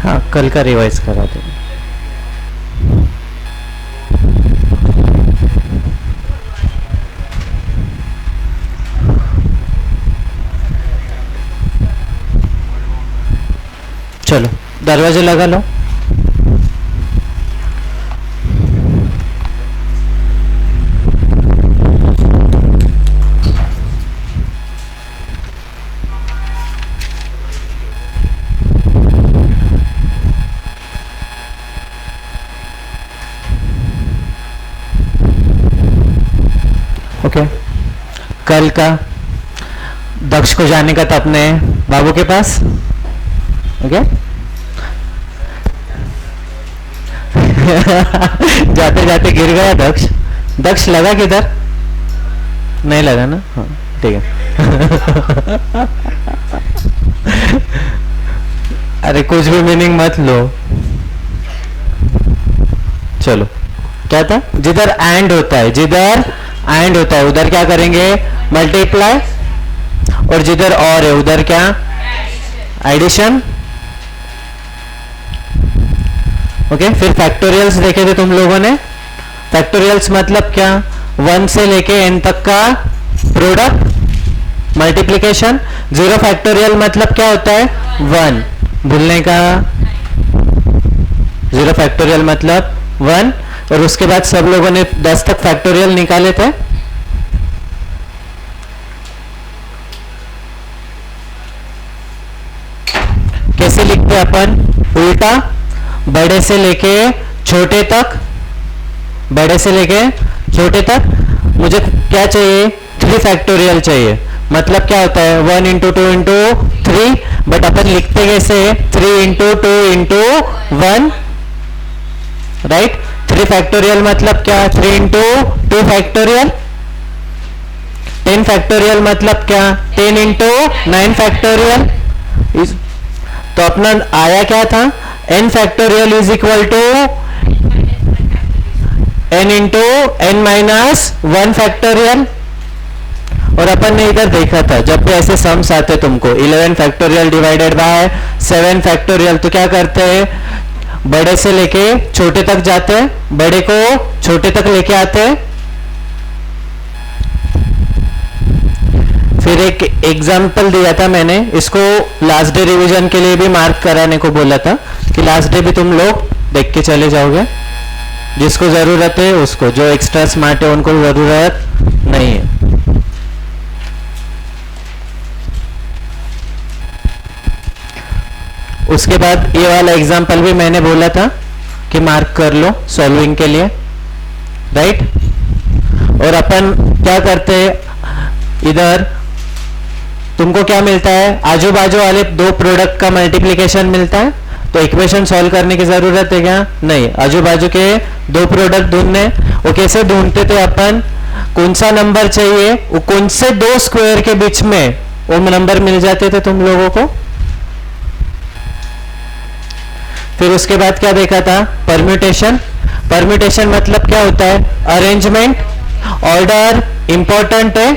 हाँ, कल का रिवाइज करा देंगे। चलो दरवाजे लगा लो। ओके, कल का दक्ष को जाने का था अपने बाबू के पास। ओके जाते जाते गिर गया दक्ष। दक्ष लगा किधर? नहीं लगा ना? हाँ ठीक है। अरे कुछ भी मीनिंग मत लो। चलो, क्या था? जिधर एंड होता है, जिधर एंड होता है उधर क्या करेंगे? मल्टीप्लाई। और जिधर और है उधर क्या? एडिशन। ओके, फिर फैक्टोरियल्स देखे थे तुम लोगों ने। फैक्टोरियल्स मतलब क्या? 1 से लेके n तक का प्रोडक्ट, मल्टीप्लिकेशन। 0 फैक्टोरियल मतलब क्या होता है? 1, भूलने का। 0 फैक्टोरियल मतलब 1। और उसके बाद सब लोगों ने 10 तक फैक्टोरियल निकाले थे। कैसे लिखते हैं अपन? उल्टा, बड़े से लेके छोटे तक, बड़े से लेके छोटे तक। मुझे क्या चाहिए? 3 फैक्टोरियल चाहिए। मतलब क्या होता है? 1 इंटू 2 इंटू 3। बट अपन लिखते कैसे? 3 इंटू 2 इंटू 1, राइट। 3 फैक्टोरियल मतलब क्या? 3 इंटू 2 फैक्टोरियल। 10 फैक्टोरियल मतलब क्या? 10 इंटू 9 फैक्टोरियल। तो अपना आया क्या था? n factorial is equal to n into n minus 1 factorial. और अपन ने इधर देखा था जब भी ऐसे सम्स आते तुमको 11 फैक्टोरियल डिवाइडेड बाय 7 फैक्टोरियल, तो क्या करते हैं? बड़े से लेके छोटे तक जाते हैं, बड़े को छोटे तक लेके आते हैं। फिर एक एग्जाम्पल दिया था मैंने, इसको लास्ट डे रिवीजन के लिए भी मार्क कराने को बोला था कि लास्ट डे भी तुम लोग देख के चले जाओगे। जिसको जरूरत है उसको, जो एक्स्ट्रा स्मार्ट है उनको जरूरत नहीं है। उसके बाद ये वाला एग्जाम्पल भी मैंने बोला था कि मार्क कर लो सॉल्विंग के लिए, राइट। और अपन क्या करते हैं? इधर तुमको क्या मिलता है? आजू बाजू वाले 2 प्रोडक्ट का मल्टीप्लिकेशन मिलता है। तो इक्वेशन सॉल्व करने की जरूरत है क्या? नहीं। आजू बाजू के 2 प्रोडक्ट ढूंढने। वो कैसे ढूंढते थे अपन? कौन सा नंबर चाहिए, वो कौन से 2 स्क्वायर के बीच में वो नंबर मिल जाते थे तुम लोगों को। फिर उसके बाद क्या देखा था? परम्यूटेशन। परम्यूटेशन मतलब क्या होता है? अरेंजमेंट। ऑर्डर इंपॉर्टेंट है।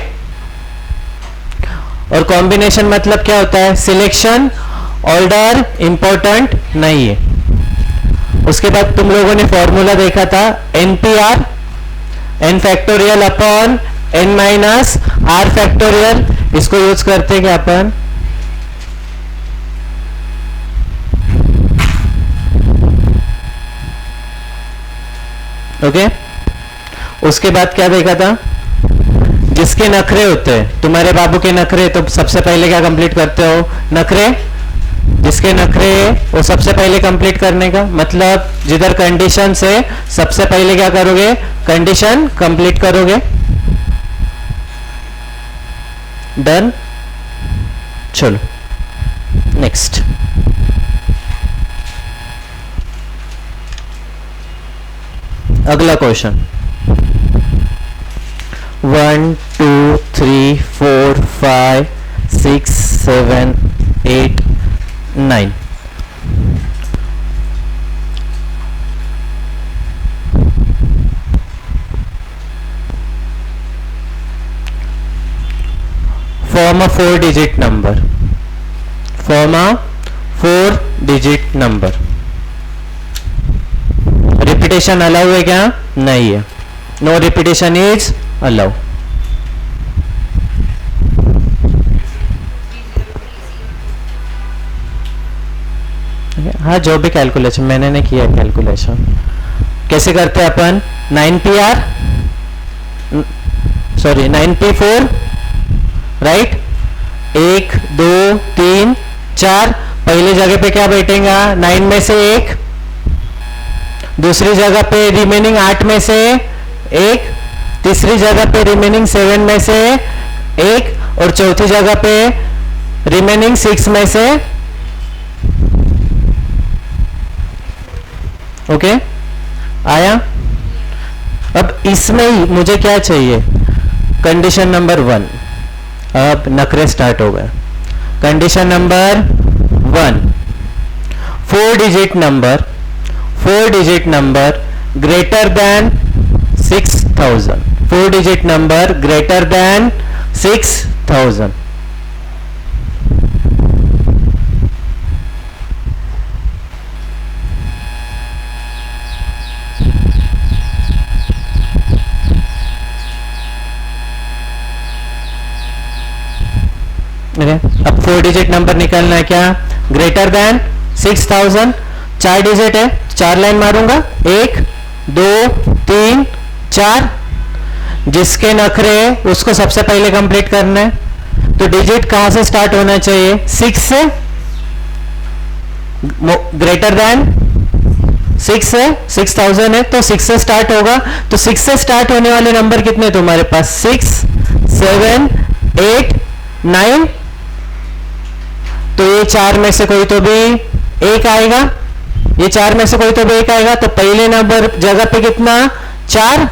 और कॉम्बिनेशन मतलब क्या होता है? सिलेक्शन। ऑर्डर इंपॉर्टेंट नहीं है। उसके बाद तुम लोगों ने फॉर्मूला देखा था NPR, n factorial upon n minus r factorial. इसको यूज करते क्या अपन? ओके। उसके बाद क्या देखा था? जिसके नखरे होते हैं, तुम्हारे बाबू के नखरे, तो सबसे पहले क्या कंप्लीट करते हो? नखरे। जिसके नखरे वो सबसे पहले कंप्लीट करने का मतलब जिधर कंडीशन से सबसे पहले क्या करोगे? कंडीशन कंप्लीट करोगे। डन। चलो नेक्स्ट। अगला question. 1 2 3 4 5 6 7 8 9। Form a 4-digit number. Form a 4 digit number. Repetition allow है क्या? नहीं है। No repetition is allow. हाँ, जो भी कैलकुलेशन मैंने नहीं किया कैलकुलेशन कैसे करते हैं अपन? 9PR sorry 9P4 right. 1 2 3 4 पहले जगह पे क्या बैठेगा? 9 में से 1, दूसरी जगह पे रिमेनिंग 8 में से 1, तीसरी जगह पे रिमेनिंग 7 में से 1 और चौथी जगह पे रिमेनिंग 6 में से। ओके आया? अब इसमें ही मुझे क्या चाहिए? Condition number 1। अब नखरे स्टार्ट हो गए। Condition number 1, 4 digit number greater than 6000। 4 digit number greater than 6000। अब 4 डिजिट नंबर निकालना है क्या? Greater than 6000। 4 डिजिट है, 4 लाइन मारूंगा। 1 2 3 4। जिसके नखरे उसको सबसे पहले कंप्लीट करना है। तो डिजिट कहां से स्टार्ट होना चाहिए? 6 से। ग्रेटर देन 6 है, 6000 है तो 6 से स्टार्ट होगा। तो 6 से स्टार्ट होने वाले नंबर कितने तुम्हारे पास? 6 7 8 9। तो ये 4 में से कोई तो भी एक आएगा। ये 4 में से कोई तो भी एक आएगा। तो पहले नंबर जगह पे कितना? 4।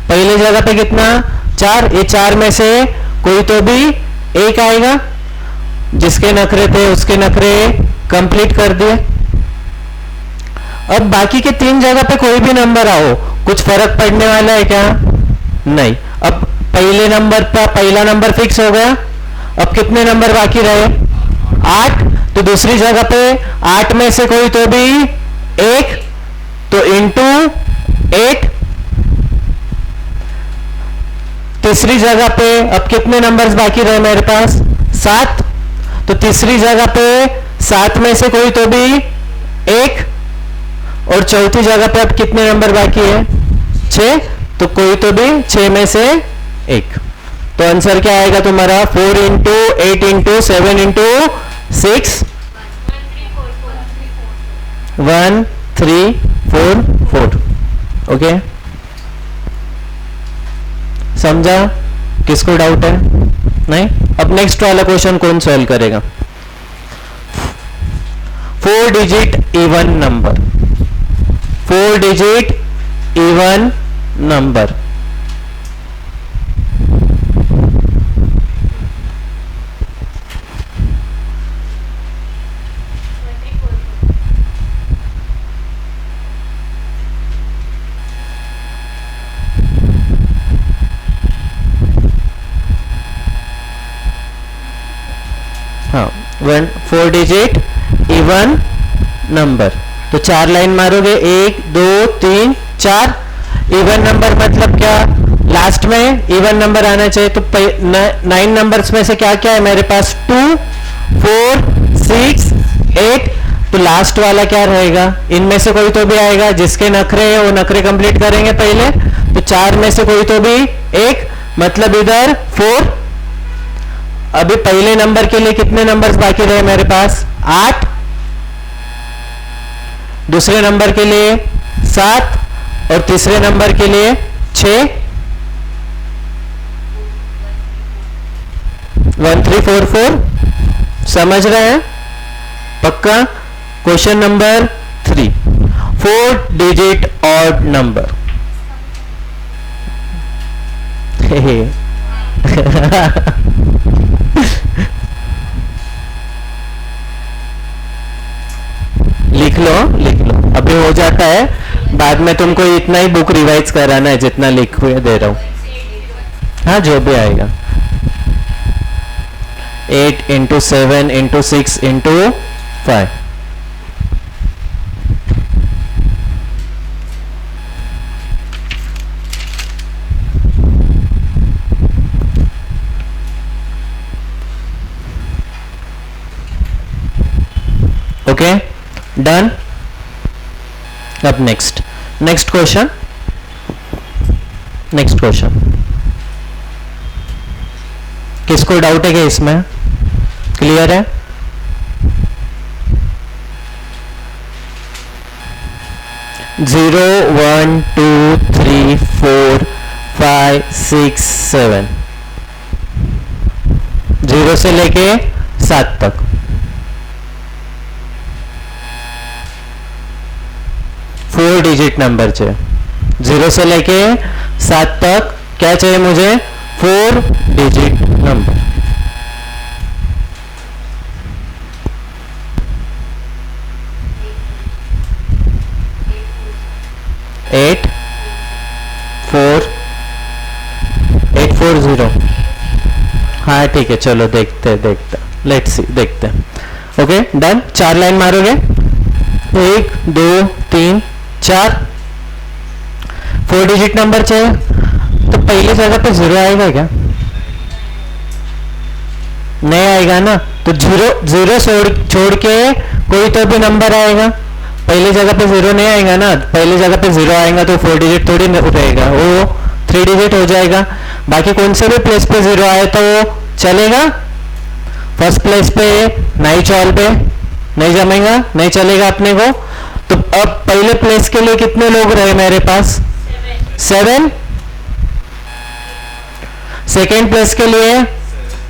पहले जगह पे कितना? 4। ये 4 में से कोई तो भी एक आएगा। जिसके नखरे थे उसके नखरे कंप्लीट कर दिए। अब बाकी के 3 जगह पे कोई भी नंबर आओ, कुछ फर्क पड़ने वाला है क्या? नहीं। अब पहले नंबर पर पहला नंबर फिक्स हो गया। अब कितने नंबर बाकी रहे? 8। तो दूसरी जगह पे 8 में से कोई तो भी एक, तो इंटू 8। तीसरी जगह पे अब कितने नंबर्स बाकी रहे मेरे पास? 7। तो तीसरी जगह पे 7 में से कोई तो भी एक और चौथी जगह पे अब कितने नंबर बाकी है? 6। तो कोई तो भी 6 में से एक। तो आंसर क्या आएगा तुम्हारा? 4 इंटू 8 इंटू 7 इंटू 6 1 3 4 4। ओके, समझा? किसको डाउट है? नहीं? अब नेक्स्ट वाला क्वेश्चन कौन सॉल्व करेगा? 4 digit even number. 4 digit even number. हाँ, 4 डिजिट इवन नंबर। तो 4 लाइन मारोगे, 1 2 3 4। इवन नंबर मतलब क्या? लास्ट में इवन नंबर आना चाहिए। तो 9 नंबर्स में से क्या क्या है मेरे पास? 2 4 6 8। तो लास्ट वाला क्या रहेगा? इनमें से कोई तो भी आएगा। जिसके नखरे है वो नखरे कंप्लीट करेंगे पहले। तो 4 में से कोई तो भी एक, मतलब इधर 4। अभी पहले नंबर के लिए कितने नंबर्स बाकी रहे मेरे पास? 8। दूसरे नंबर के लिए 7 और तीसरे नंबर के लिए 6। 1 3 4 4। समझ रहे हैं? पक्का? Question number 3, 4 digit odd number. लिख लो, लिख लो, अभी हो जाता है। बाद में तुमको इतना ही बुक रिवाइज कराना है जितना लिख दे रहा हूं। हाँ, जो भी आएगा। 8 into 7 into 6 into 5. Okay, done. अब नेक्स्ट क्वेश्चन. किसको डाउट है कि इसमें क्लियर है? जीरो, 1, 2, 3, 4, 5, 6, 7. 0 से लेके 7 तक. फोर डिजिट नंबर चाहिए. 0 से लेके 7 तक क्या चाहिए मुझे? 4 डिजिट नंबर. एट 4 0. हाँ ठीक है, चलो देखते लेट्स सी, देखते हैं. Okay done. 4 लाइन मारोगे. 1 2 3 4. 4 डिजिट नंबर चाहिए, तो पहली जगह पे 0 आएगा क्या? नहीं आएगा ना. तो 0 छोड़ के कोई तो भी नंबर आएगा. पहली जगह पे 0 नहीं आएगा ना. पहली जगह पे 0 आएगा तो 4 डिजिट थोड़ी रहेगा, वो 3 डिजिट हो जाएगा. बाकी कौन से भी प्लेस पे 0 आए तो चलेगा. फर्स्ट प्लेस पे नहीं, चॉल पे नहीं जमेगा, नहीं चलेगा अपने को. तो अब पहले प्लेस के लिए कितने लोग रहे मेरे पास? 7. सेकेंड प्लेस के लिए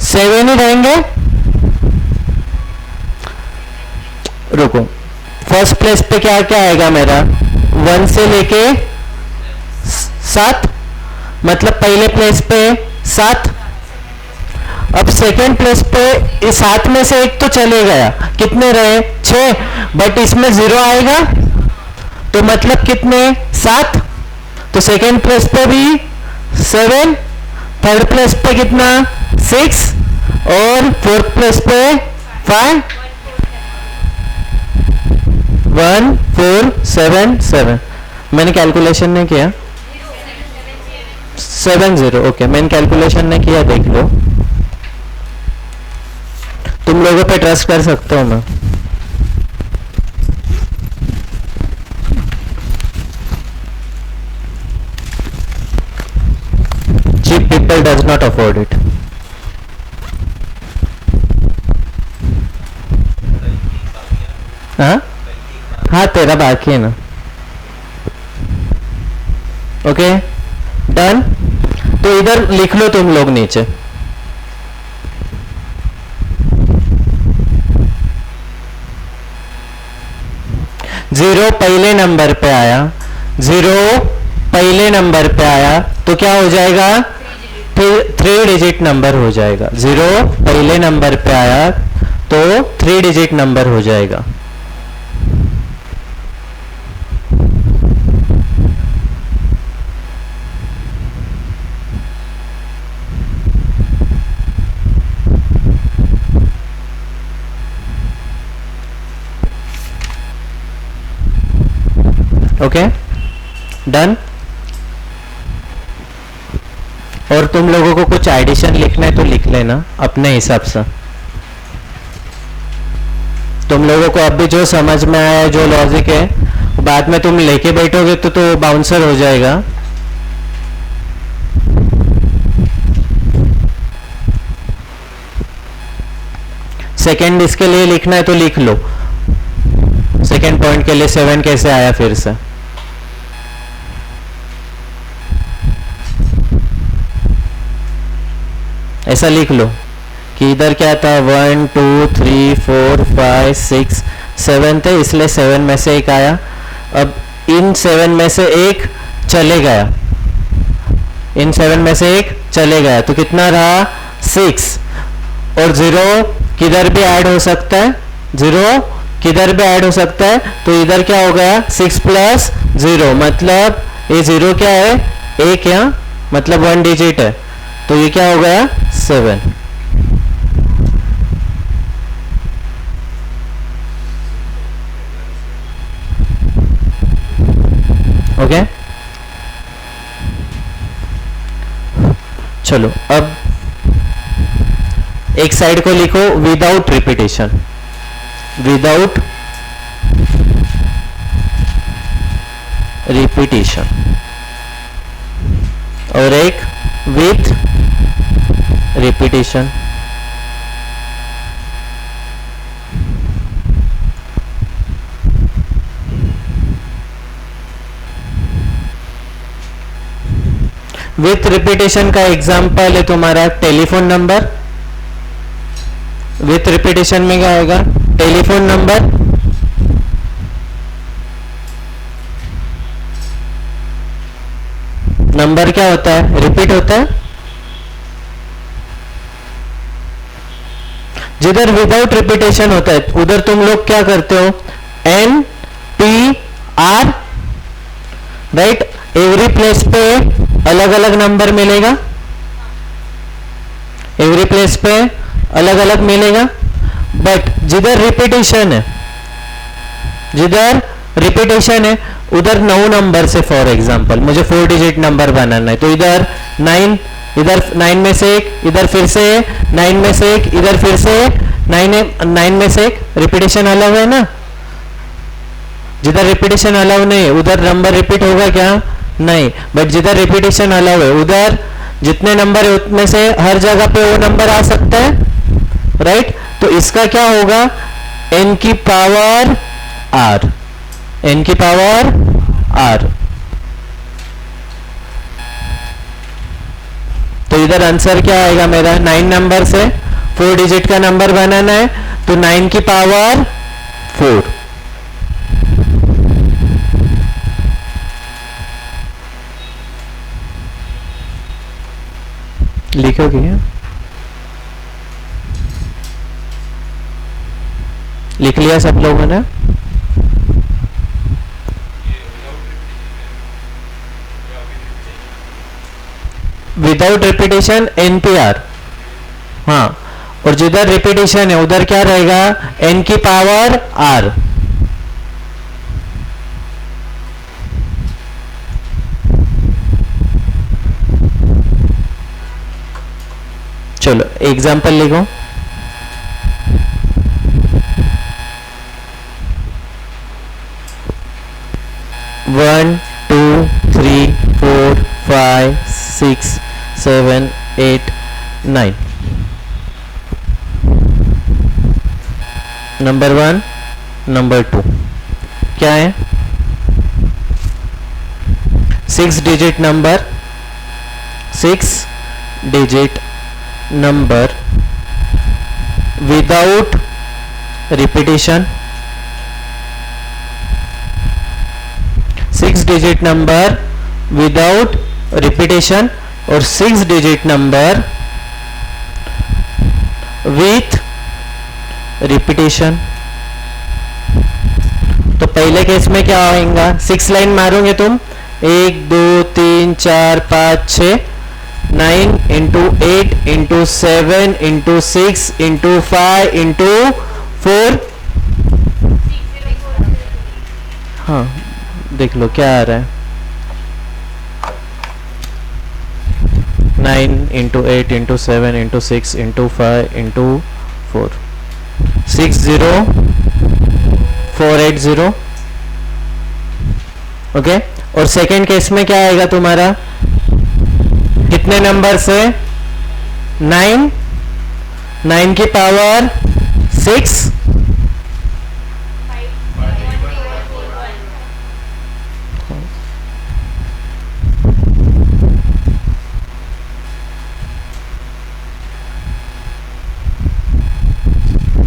7 ही रहेंगे. रुको, फर्स्ट प्लेस पे क्या क्या आएगा मेरा? 1 से लेके 7, मतलब पहले प्लेस पे 7. अब सेकेंड प्लेस पे 7 में से एक तो चले गया. कितने रहे? 6. बट इसमें 0 आएगा तो मतलब कितने? 7. तो सेकेंड प्लेस पे भी 7. थर्ड प्लेस पे कितना? 6. और फोर्थ प्लेस पे 5. 1 4 7 7. मैंने कैलकुलेशन नहीं किया. 7 0. ओके, मैंने कैलकुलेशन नहीं किया, देख लो. तुम लोगों पे ट्रस्ट कर सकता हूं मैं. Cheap people does not afford it. हाँ तेरा बाकी है ना. Okay done. तो इधर लिख लो तुम लोग नीचे. जीरो पहले नंबर पे आया. 0 पहले नंबर पे आया तो क्या हो जाएगा? 3 डिजिट नंबर हो जाएगा. 0 पहले नंबर पे आया तो 3 डिजिट नंबर हो जाएगा. Okay done. और तुम लोगों को कुछ एडिशन लिखना है तो लिख लेना अपने हिसाब से. तुम लोगों को अब भी जो समझ में आया, जो लॉजिक है, बाद में तुम लेके बैठोगे तो बाउंसर हो जाएगा. सेकेंड इसके लिए लिखना है तो लिख लो. सेकेंड पॉइंट के लिए 7 कैसे आया फिर से? ऐसा लिख लो कि इधर क्या था? 1 2 3 4 5 6 7 थे, इसलिए 7 में से एक आया. अब इन 7 में से एक चले गया. इन 7 में से एक चले गया तो कितना रहा? 6. और 0 किधर भी ऐड हो सकता है. 0 किधर भी ऐड हो सकता है. तो इधर क्या हो गया? 6 प्लस 0, मतलब ये 0 क्या है? 1 यहाँ, मतलब 1 डिजिट है. तो ये क्या हो गया? 7. ओके, चलो अब एक साइड को लिखो विदाउट रिपीटेशन, विदाउट रिपीटेशन, और एक विथ रिपीटेशन। विथ रिपीटेशन का एग्जांपल है तुम्हारा टेलीफोन नंबर। विथ रिपीटेशन में क्या आएगा? टेलीफोन नंबर, नंबर क्या होता है? रिपीट होता है। जिधर विदाउट रिपीटेशन होता है उधर तुम लोग क्या करते हो? N P R, right. Every place पे अलग अलग नंबर मिलेगा, एवरी प्लेस पे अलग अलग मिलेगा। बट जिधर रिपीटेशन है, जिधर रिपीटेशन है उधर 9 नंबर से, फॉर एग्जांपल मुझे 4 डिजिट नंबर बनाना है तो इधर 9, इधर 9 में से एक, इधर फिर से 9 में से एक, इधर फिर से 9 में से एक। रिपीटेशन अलग है ना। जिधर रिपीटेशन अलाउ नहीं है उधर नंबर रिपीट होगा क्या? नहीं। बट जिधर रिपीटेशन अलाउ है उधर जितने नंबर है उतने से हर जगह पे वो नंबर आ सकता है, राइट। तो इसका क्या होगा? n की पावर r, n की पावर r। तो इधर आंसर क्या आएगा मेरा? 9 नंबर से 4 डिजिट का नंबर बनाना है तो 9 की पावर 4। लिखोगे क्या? लिख लिया सब लोगों ने? विदाउट रिपीटेशन NPR, हाँ। और जिधर रिपीटेशन है उधर क्या रहेगा? n की पावर r। चलो एग्जाम्पल लिखो। One two three four five six seven eight 9। Number 1, number 2 क्या है? 6 digit number, 6 digit number without repetition, 6 digit number without repetition और 6 डिजिट नंबर विथ रिपीटेशन। तो पहले केस में क्या आएगा? 6 लाइन मारोगे तुम, 1 2 3 4 5 6, 9 into 8 into 7 into 6 into 5 into 4। हाँ देख लो क्या आ रहा है। 9 into 8 into 7 into 6 into 5 into 4, 60480। Okay. और सेकेंड केस में क्या आएगा तुम्हारा? कितने नंबर से? 9, 9 की power 6,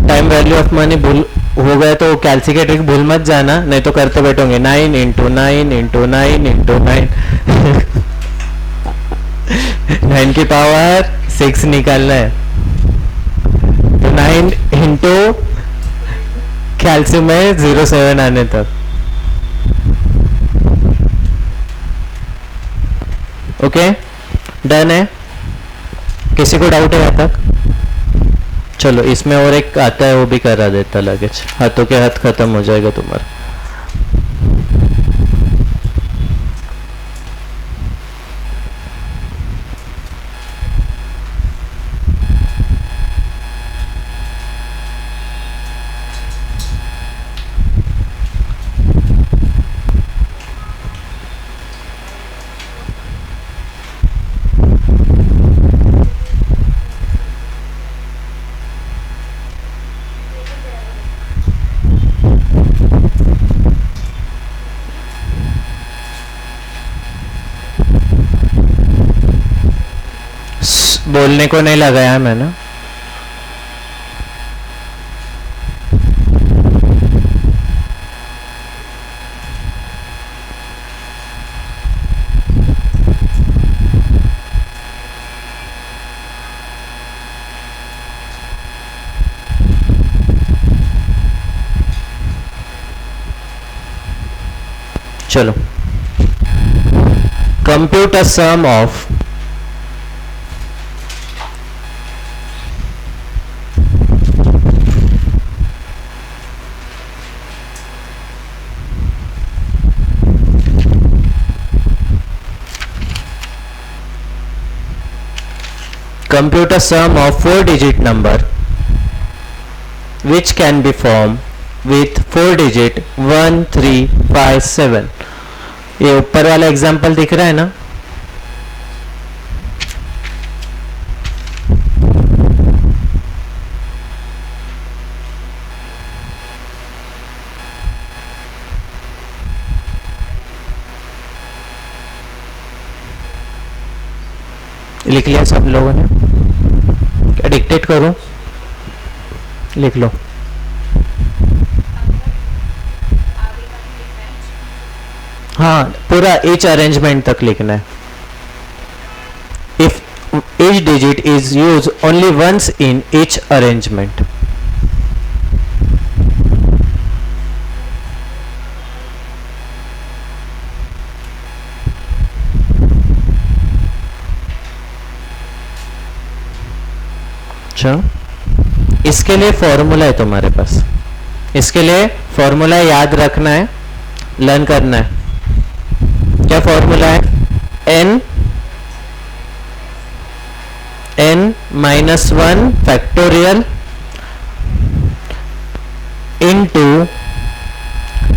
time value of money भूल हो गए तो कैलकुलेटर भूल मत जाना, नहीं तो करते बैठोगे 9 into 9 into 9 into 9। 9 की पावर 6 निकालना है तो 9 इंटू कैल्शियम में 07 आने तक। ओके डन है। किसी को डाउट है यहाँ तक? चलो इसमें और एक आता है वो भी करा देता लगेज, हाथों के हाथ खत्म हो जाएगा तुम्हारा। बोलने को नहीं लगाया मैंने। चलो, compute a sum of compute a sum of 4-digit number which can be formed with 4 digit 1 3 5 7। ये ऊपर वाला एग्जांपल दिख रहा है ना? लिख लिया सब लोगों ने? क्या डिक्टेट करूं? लिख लो। हाँ, पूरा each अरेंजमेंट तक लिखना है। If each digit is used only once in each arrangement। अच्छा, इसके लिए फॉर्मूला है तुम्हारे पास। इसके लिए फॉर्मूला याद रखना है, लर्न करना है। क्या फॉर्मूला है? n -1 factorial into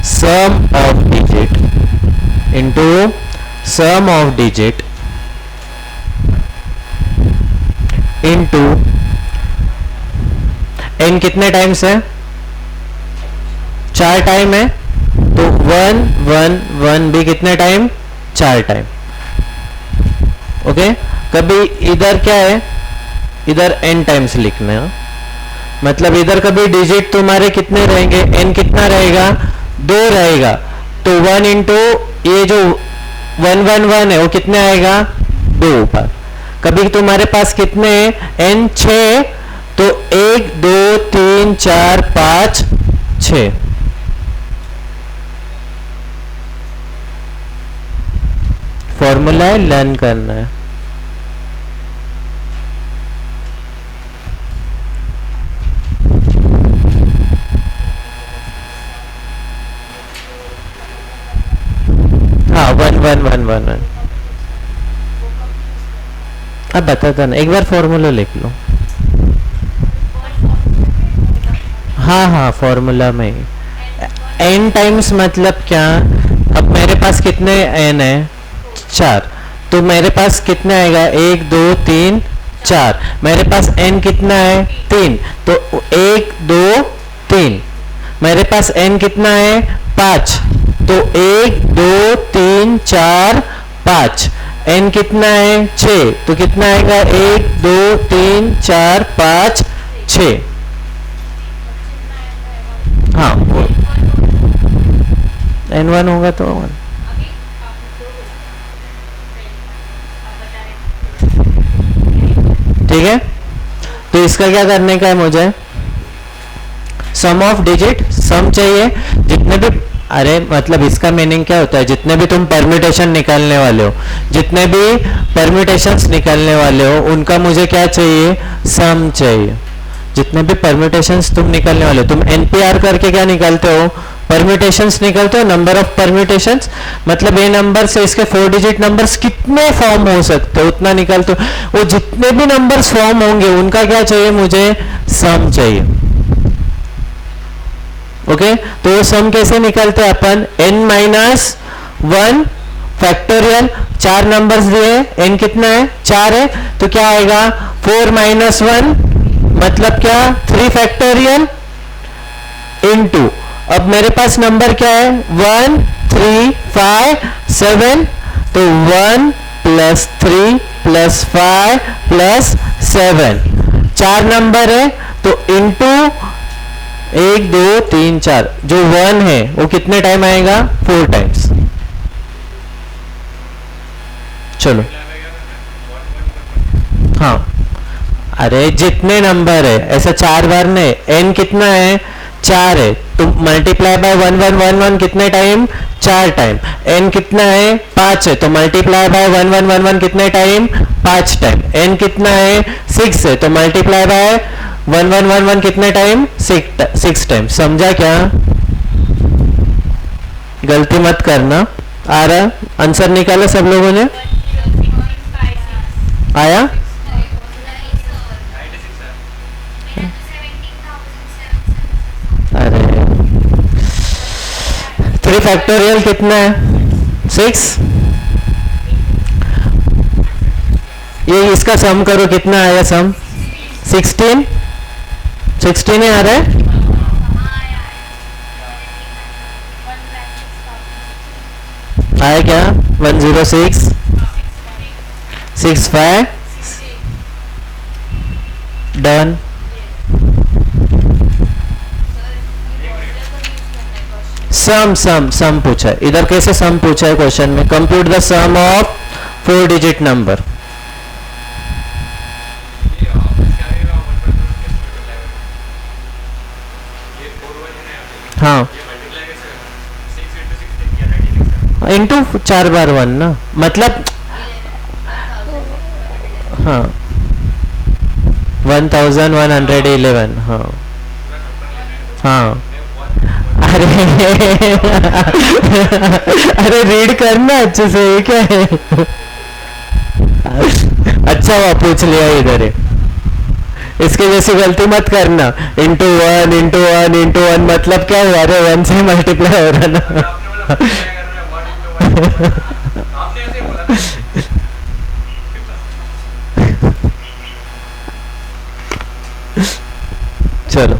sum of digit into n कितने टाइम्स है? 4 टाइम है, तो 1 1 1 भी कितने टाइम? 4 टाइम। ओके, कभी इधर क्या है? इधर n टाइम्स लिखना है। मतलब इधर कभी डिजिट तुम्हारे कितने रहेंगे? n कितना रहेगा? 2 रहेगा, तो 1 इंटू ये जो 1 1 1 है वो कितने आएगा? 2 ऊपर। कभी तुम्हारे पास कितने हैं? n 6, तो 1 2 3 4 5 6। फॉर्मूला है, लर्न करना है। हाँ, 1 1 1 1 1। अब बताता ना, एक बार फॉर्मूला लिख लो। हाँ, फॉर्मूला में n टाइम्स मतलब क्या? अब मेरे पास कितने n है? 4, तो मेरे पास कितना आएगा? 1 2 3 4। मेरे पास n कितना है? 3, तो 1 2 3। मेरे पास n कितना है? 5, तो 1 2 3 4 5। n कितना है? 6, तो कितना आएगा? 1 2 3 4 5 6। हाँ, n1 होगा तो 1। ठीक है, तो इसका क्या करने का है मुझे? सम ऑफ डिजिट, सम चाहिए जितने भी। अरे मतलब इसका मीनिंग क्या होता है? जितने भी तुम परम्यूटेशन निकालने वाले हो, जितने भी परम्यूटेशंस निकालने वाले हो, उनका मुझे क्या चाहिए? सम चाहिए। जितने भी परम्यूटेशंस तुम निकालने वाले हो, तुम एनपीआर करके क्या निकालते हो? परम्यूटेशंस निकालते हो, नंबर ऑफ परम्यूटेशंस। मतलब ये नंबर से इसके 4 डिजिट नंबर्स कितने फॉर्म हो सकते हो उतना निकालते हो। वो जितने भी नंबर्स फॉर्म होंगे उनका क्या चाहिए मुझे? सम चाहिए। ओके, तो वो सम कैसे निकालते हैं अपन? n-1 फैक्टोरियल, 4 नंबर्स दिए, n कितना है? 4 है, तो क्या आएगा? 4 - 1 मतलब क्या? 3 फैक्टोरियल इनटू, अब मेरे पास नंबर क्या है? 1 3 5 7, तो 1 + 3 प्लस 5 प्लस 7, 4 नंबर है तो इंटू 1 2 3 4, जो 1 है वो कितने टाइम आएगा? 4 टाइम्स। चलो हाँ, अरे जितने नंबर है ऐसा 4 बार नहीं, n कितना है? 4 है तो मल्टीप्लाई बाय 1 1 1 1 कितने टाइम? 4 टाइम। n कितना है? 5 है तो मल्टीप्लाई बाय 1 1 1 1 कितने टाइम? 5 टाइम। n कितना है? 6 है तो मल्टीप्लाई बाय 1 1 1 1 कितने टाइम? 6 टाइम। समझा क्या? गलती मत करना। आ रहा आंसर? निकाला सब लोगों ने? आया? अरे 3 फैक्टोरियल कितना है? 6। ये इसका सम करो, कितना आया सम? 16। 16 ही आ रहा है। आया क्या? 106 65 डन। सम पूछा है इधर। कैसे सम पूछा है क्वेश्चन में? Compute the sum of 4 digit number. हाँ, इंटू 4 बार 1 ना, मतलब हाँ 1111। हाँ हाँ, अरे अरे रीड करना अच्छे से, ये क्या है? अच्छा हुआ पूछ लिया इधर है। इसके जैसी गलती मत करना। इंटू 1 इंटू 1 इंटू 1 मतलब क्या हुआ? अरे 1 से मल्टीप्लाई हो रहा ना। चलो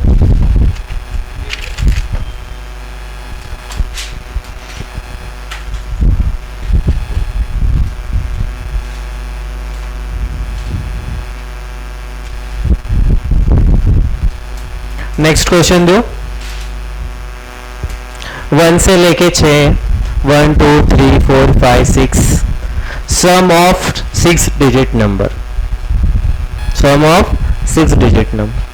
नेक्स्ट क्वेश्चन दो। 1 से लेके 6, 1 2 3 4 5 6, sum of 6 digit number. Sum of 6 digit number.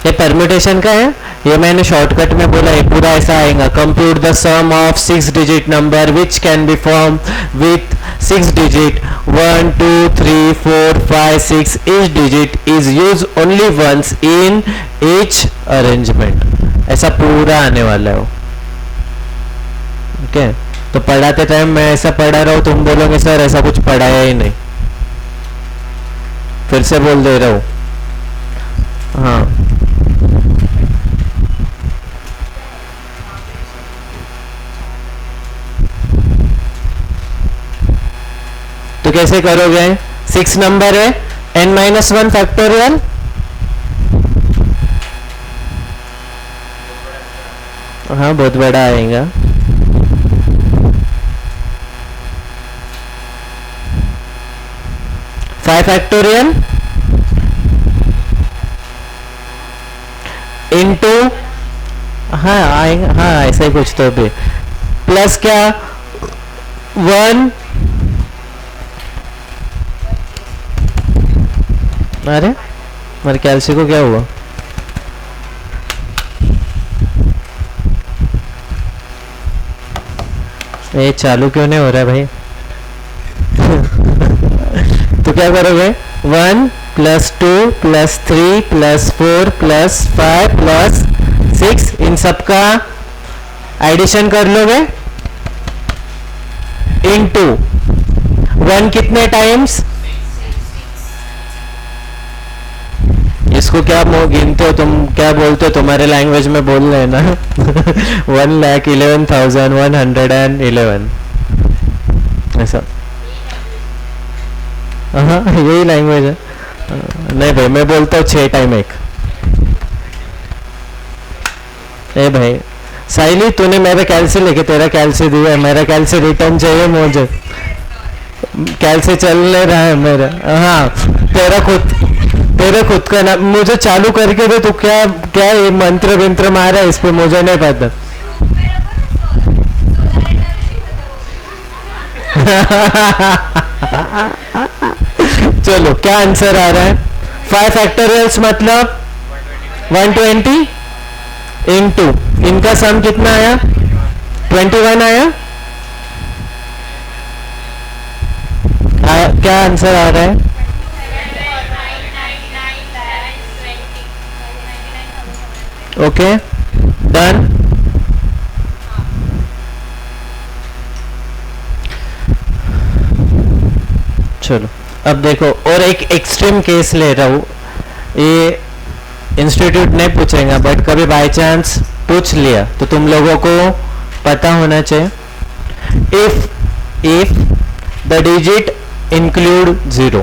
ये परम्यूटेशन का है, ये मैंने शॉर्टकट में बोला, ये पूरा ऐसा आएगा। Compute the sum of 6 digit number which can be form with 6 digit 1 2 3 4 5 6। each digit is used only once in each arrangement। ऐसा पूरा आने वाला है। ओके, तो पढ़ाते टाइम मैं ऐसा पढ़ा रहा हूँ, तुम बोलोगे सर ऐसा कुछ पढ़ाया ही नहीं। फिर से बोल दे रहा हूँ। हाँ, तो कैसे करोगे? 6 नंबर है, n-1 फैक्टोरियल। हाँ, बहुत बड़ा आएगा। फाइव फैक्टोरियल इंटू, हाँ आएगा, हाँ ऐसा ही कुछ तो भी, प्लस क्या 1। अरे मेरे कैल्सी को क्या हुआ? ये चालू क्यों नहीं हो रहा है भाई? तो क्या करोगे? 1 plus 2 plus 3 plus 4 plus 5 plus 6, इन सब का एडिशन कर लोगे इनटू 1 कितने टाइम्स? इसको क्या गिनते हो तुम, क्या बोलते हो? तुम्हारे लैंग्वेज में बोल रहे ना। 1,11,111 ऐसा। हाँ यही लैंग्वेज है। नहीं भाई, मैं बोलता हूँ 6 टाइम 1। ए भाई साइली, तूने मेरा कैल्सी लेके तेरा कैल्सी दिया है, मेरा कैल्सी रिटर्न चाहिए मुझे। कैसे चल ले रहा है मेरा? हाँ, तेरे खुद का ना, मुझे चालू करके दे। तो क्या क्या ये मंत्र विंत्र मारा है इस पे, मुझे नहीं पता। चलो, क्या आंसर आ रहा है? 5 फैक्टोरियल्स मतलब 120 इंटू इनका सम कितना आया? 21 आया। क्या आंसर आ रहा है? Okay, done. चलो, अब देखो, और एक एक्सट्रीम केस ले रहा हूँ। ये इंस्टीट्यूट नहीं पूछेगा, बट कभी बाय चांस पूछ लिया तो तुम लोगों को पता होना चाहिए। If the digit include 0,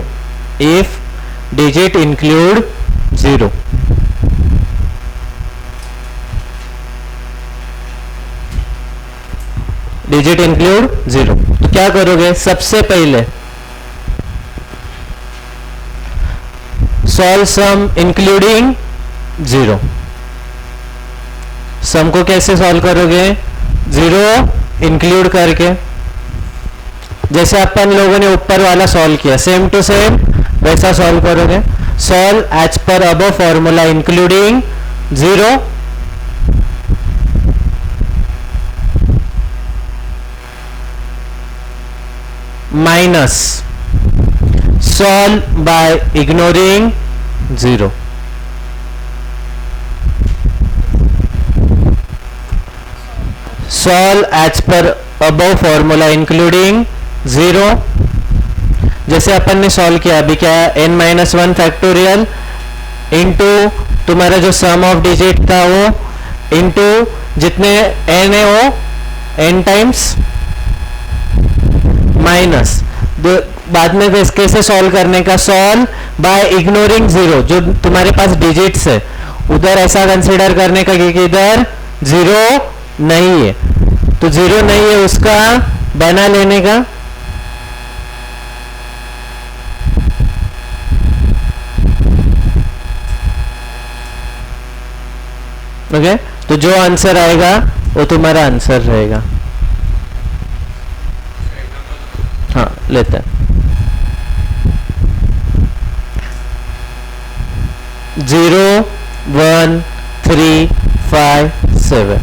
if digit include 0, digit include 0, तो क्या करोगे? सबसे पहले solve sum including 0। सम को कैसे सॉल्व करोगे? 0 इंक्लूड करके, जैसे अपन लोगों ने ऊपर वाला सॉल्व किया, सेम टू सेम वैसा सॉल्व करोगे। Solve as per above formula including 0, minus solve by ignoring 0। Solve as per above formula including 0, जैसे अपन ने सॉल्व किया अभी, क्या है? n-1 फैक्टोरियल इंटू तुम्हारा जो सम ऑफ डिजिट था वो, इंटू जितने n है वो n टाइम्स, माइनस बाद में कैसे सॉल्व करने का? सॉल्व बाय इग्नोरिंग 0, जो तुम्हारे पास डिजिट्स है उधर ऐसा कंसीडर करने का कि इधर 0 नहीं है, तो 0 नहीं है उसका बना लेने का। ओके, तो जो आंसर आएगा वो तुम्हारा आंसर रहेगा। हाँ, लेते हैं 0 1 3 5 7।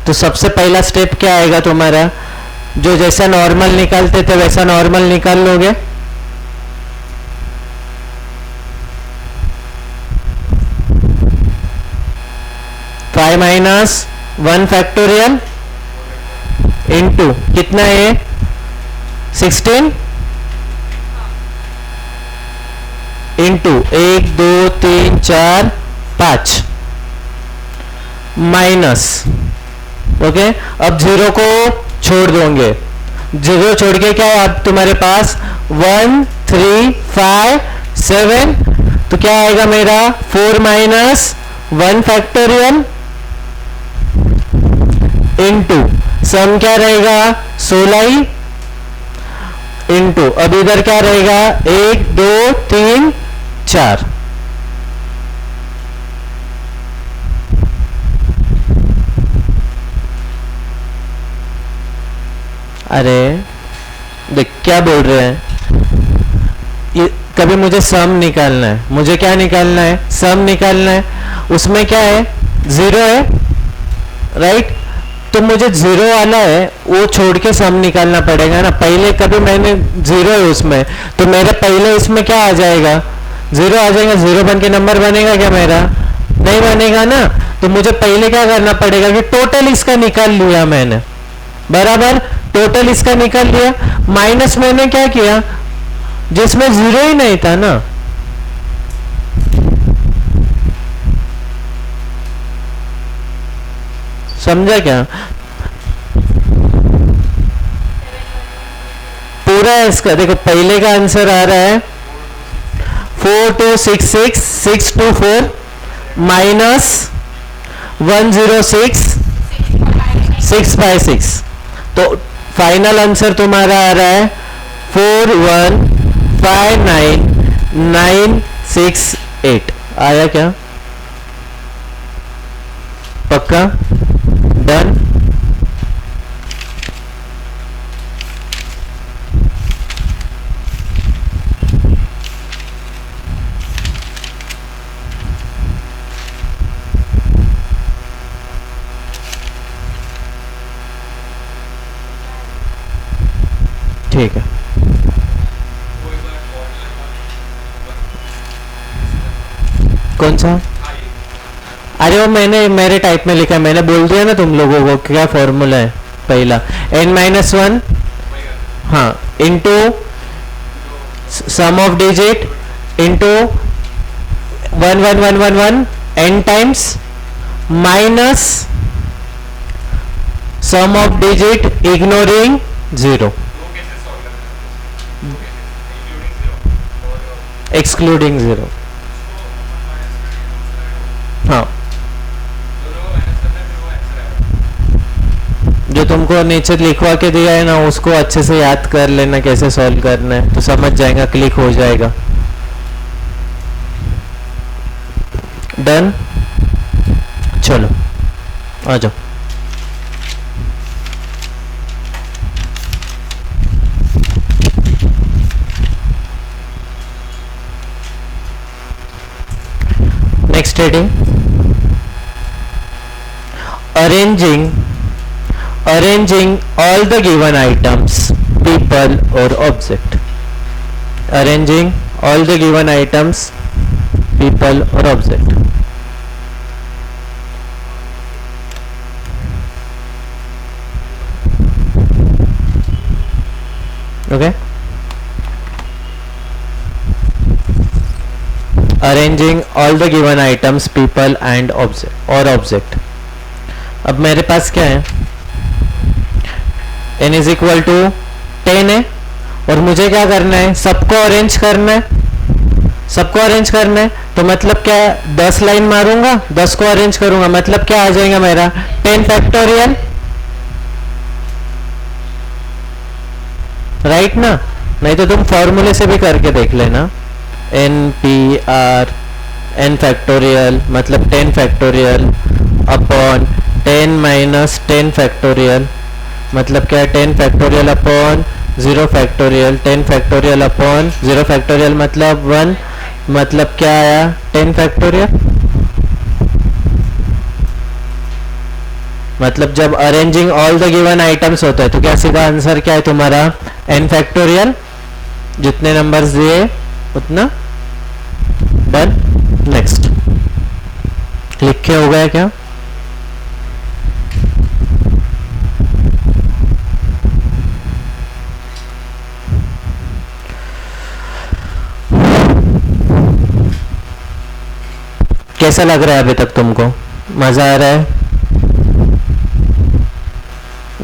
तो सबसे पहला स्टेप क्या आएगा तुम्हारा? जो जैसा नॉर्मल निकालते थे वैसा नॉर्मल निकाल लोगे। फाइव माइनस 1 फैक्टोरियल इंटू कितना है? 16 इंटू 1 2 3 4 5 माइनस, ओके। अब 0 को छोड़ दोगे, 0 छोड़ के क्या है अब तुम्हारे पास? 1 3 5 7, तो क्या आएगा मेरा? 4 माइनस 1 फैक्टोरियल इंटू सम क्या रहेगा? 16 ही, इंटू अब इधर क्या रहेगा? 1 2 3 4। अरे देख क्या बोल रहे हैं ये, कभी मुझे सम निकालना है, मुझे क्या निकालना है? सम निकालना है। उसमें क्या है? 0 है, राइट? तो मुझे 0 वाला है वो छोड़ के सम निकालना पड़ेगा ना। पहले कभी मैंने 0 है उसमें, तो मेरे पहले इसमें क्या आ जाएगा? 0 आ जाएगा। 0 बन के नंबर बनेगा क्या मेरा? नहीं बनेगा ना। तो मुझे पहले क्या करना पड़ेगा कि टोटल इसका निकाल लिया मैंने, बराबर। टोटल इसका निकाल लिया, माइनस मैंने क्या किया? जिसमें 0 ही नहीं था ना। समझा क्या? पूरा इसका देखो, पहले का आंसर आ रहा है 4266 624 माइनस 106 656। तो फाइनल आंसर तुम्हारा आ रहा है 4159968। आया क्या? पक्का? डन? ठीक है। कौन सा? अरे वो मैंने मेरे टाइप में लिखा है, मैंने बोल दिया ना तुम लोगों को क्या फॉर्मूला है। पहला n-1, हाँ, into sum of digit into 1 n times minus sum of digit ignoring 0 excluding 0। हाँ, जो तुमको नीचे लिखवा के दिया है ना उसको अच्छे से याद कर लेना कैसे सॉल्व करना है, तो समझ जाएगा, क्लिक हो जाएगा। डन? चलो आ जाओ। Next heading, arranging all the given items, people or object. Arranging all the given items, people or object. Okay, arranging all the given items, people and object. अब मेरे पास क्या है, n इज इक्वल टू 10 है और मुझे क्या करना है, सबको अरेंज करना है। सबको अरेंज करना है तो मतलब क्या, 10 लाइन मारूंगा, 10 को अरेंज करूंगा, मतलब क्या आ जाएगा मेरा 10 फैक्टोरियल, राइट ना? नहीं तो तुम फॉर्मूले से भी करके देख लेना, n फैक्टोरियल मतलब 10 फैक्टोरियल अपॉन 10 माइनस 10 फैक्टोरियल मतलब क्या, 10 factorial upon 0 factorial, 10 factorial upon 0 factorial मतलब 1, मतलब क्या आया 10 फैक्टोरियल। मतलब जब arranging all the given items होता है तो क्या सीधा आंसर क्या है तुम्हारा n फैक्टोरियल, जितने नंबर्स दिए उतना। डन? नेक्स्ट, लिख के हो गया क्या? कैसा लग रहा है अभी तक तुमको? मजा आ रहा है?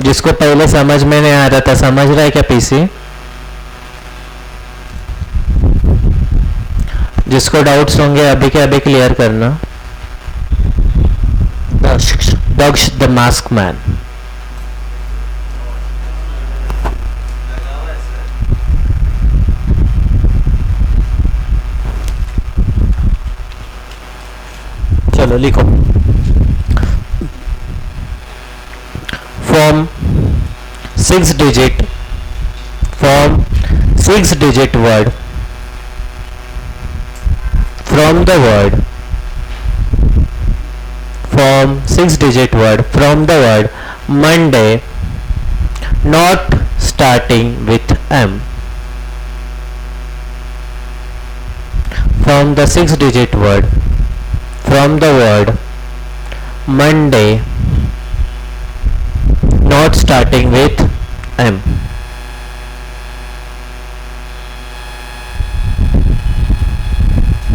जिसको पहले समझ में नहीं आ रहा था समझ रहा है क्या पीसी? जिसको डाउट्स होंगे अभी के अभी क्लियर करना। दक्ष द मास्क मैन। चलो लिखो, form 6 digit word from the word, form 6-digit word from the word Monday not starting with M. From the 6-digit word from the word Monday not starting with M.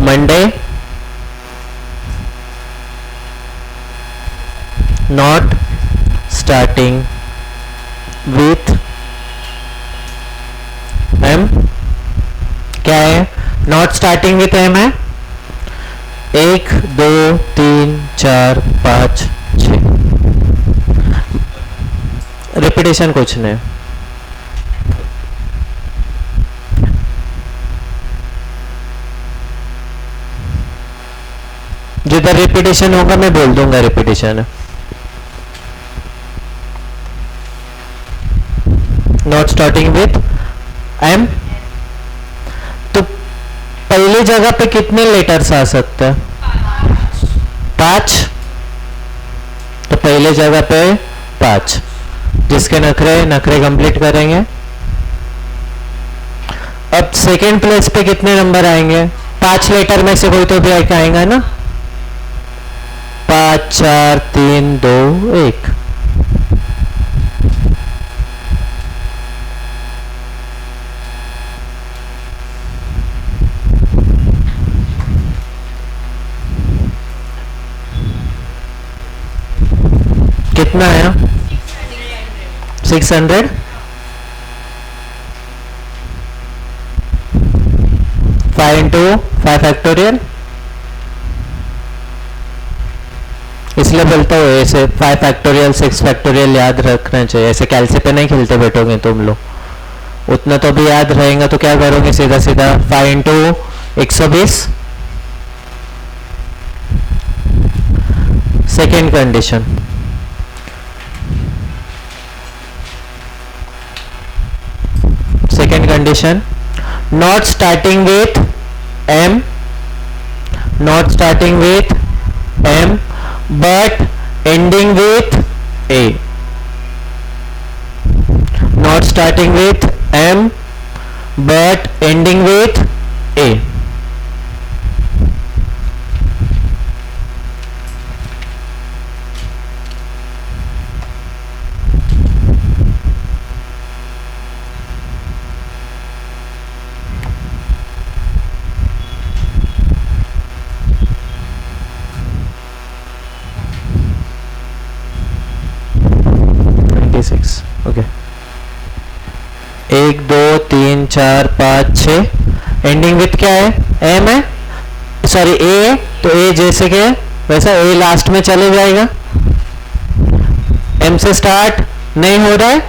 Monday not starting with M। क्या है? Not starting with M है 1 2 3 4 5 6। Repetition कुछ नहीं, जिधर repetition होगा मैं बोल दूंगा रिपीटेशन है. Not starting with M. तो पहली जगह पे कितने लेटर्स आ सकते हैं? 5. तो पहले जगह पे 5. जिसके नखरे कंप्लीट करेंगे. अब सेकेंड प्लेस पे कितने नंबर आएंगे? 5 लेटर में से कोई तो भी एक आएगा ना. 5 4 3 2 1. कितना आया? 600. 5 इंटू 5 फैक्टोरियल. इसलिए बोलता हूँ ऐसे 5 फैक्टोरियल 6 फैक्टोरियल याद रखना चाहिए. ऐसे कैलसी पे नहीं खेलते बैठोगे तुम लोग. उतना तो भी याद रहेगा तो क्या करोगे? सीधा सीधा 5 into 120. Second condition. Second condition, not starting with M. Not starting with M but ending with A. Not starting with M but ending with A. Okay. 1 2 3 4 5 6. Ending with क्या है? एम है, सॉरी ए है. तो ए जैसे के वैसा ए लास्ट में चले जाएगा. एम से स्टार्ट नहीं हो रहा है.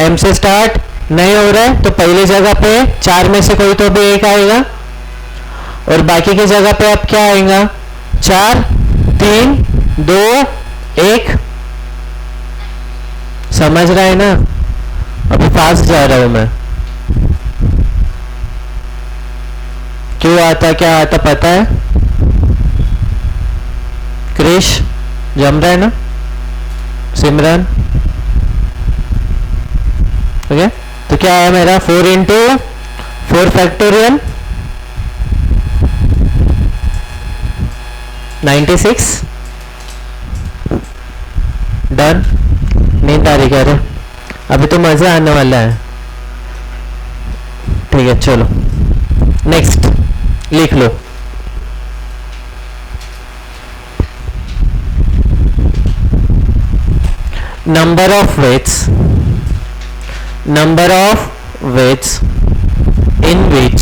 एम से स्टार्ट नहीं हो रहा है तो पहली जगह पे 4 में से कोई तो भी एक आएगा. और बाकी की जगह पे अब क्या आएगा? 4 3 2 1. समझ रहा है ना? अभी फास्ट जा रहा हूं मैं. क्यों आता क्या आता पता है? क्रिश जम रहा है ना? सिमरन ओके. तो क्या है मेरा? 4 इंटू 4 फैक्टोरियल 96. डन. नींद आ रही क्या रे? अभी तो मजा आने वाला है. ठीक है चलो नेक्स्ट लिख लो. Number of weights. Number of weights in which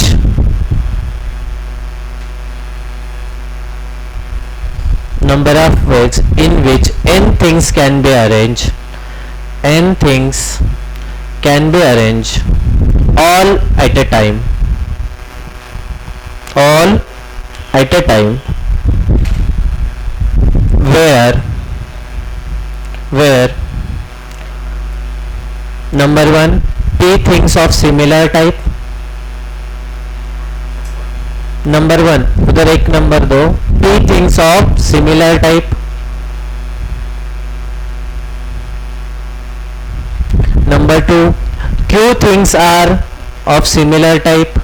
number of weights in which n things can be arranged. N things can be arranged all at a time. All at a time. Where number 1 p things of similar type. Number 1 उधर एक number 2 p things of similar type. Number 2 q things are of similar type.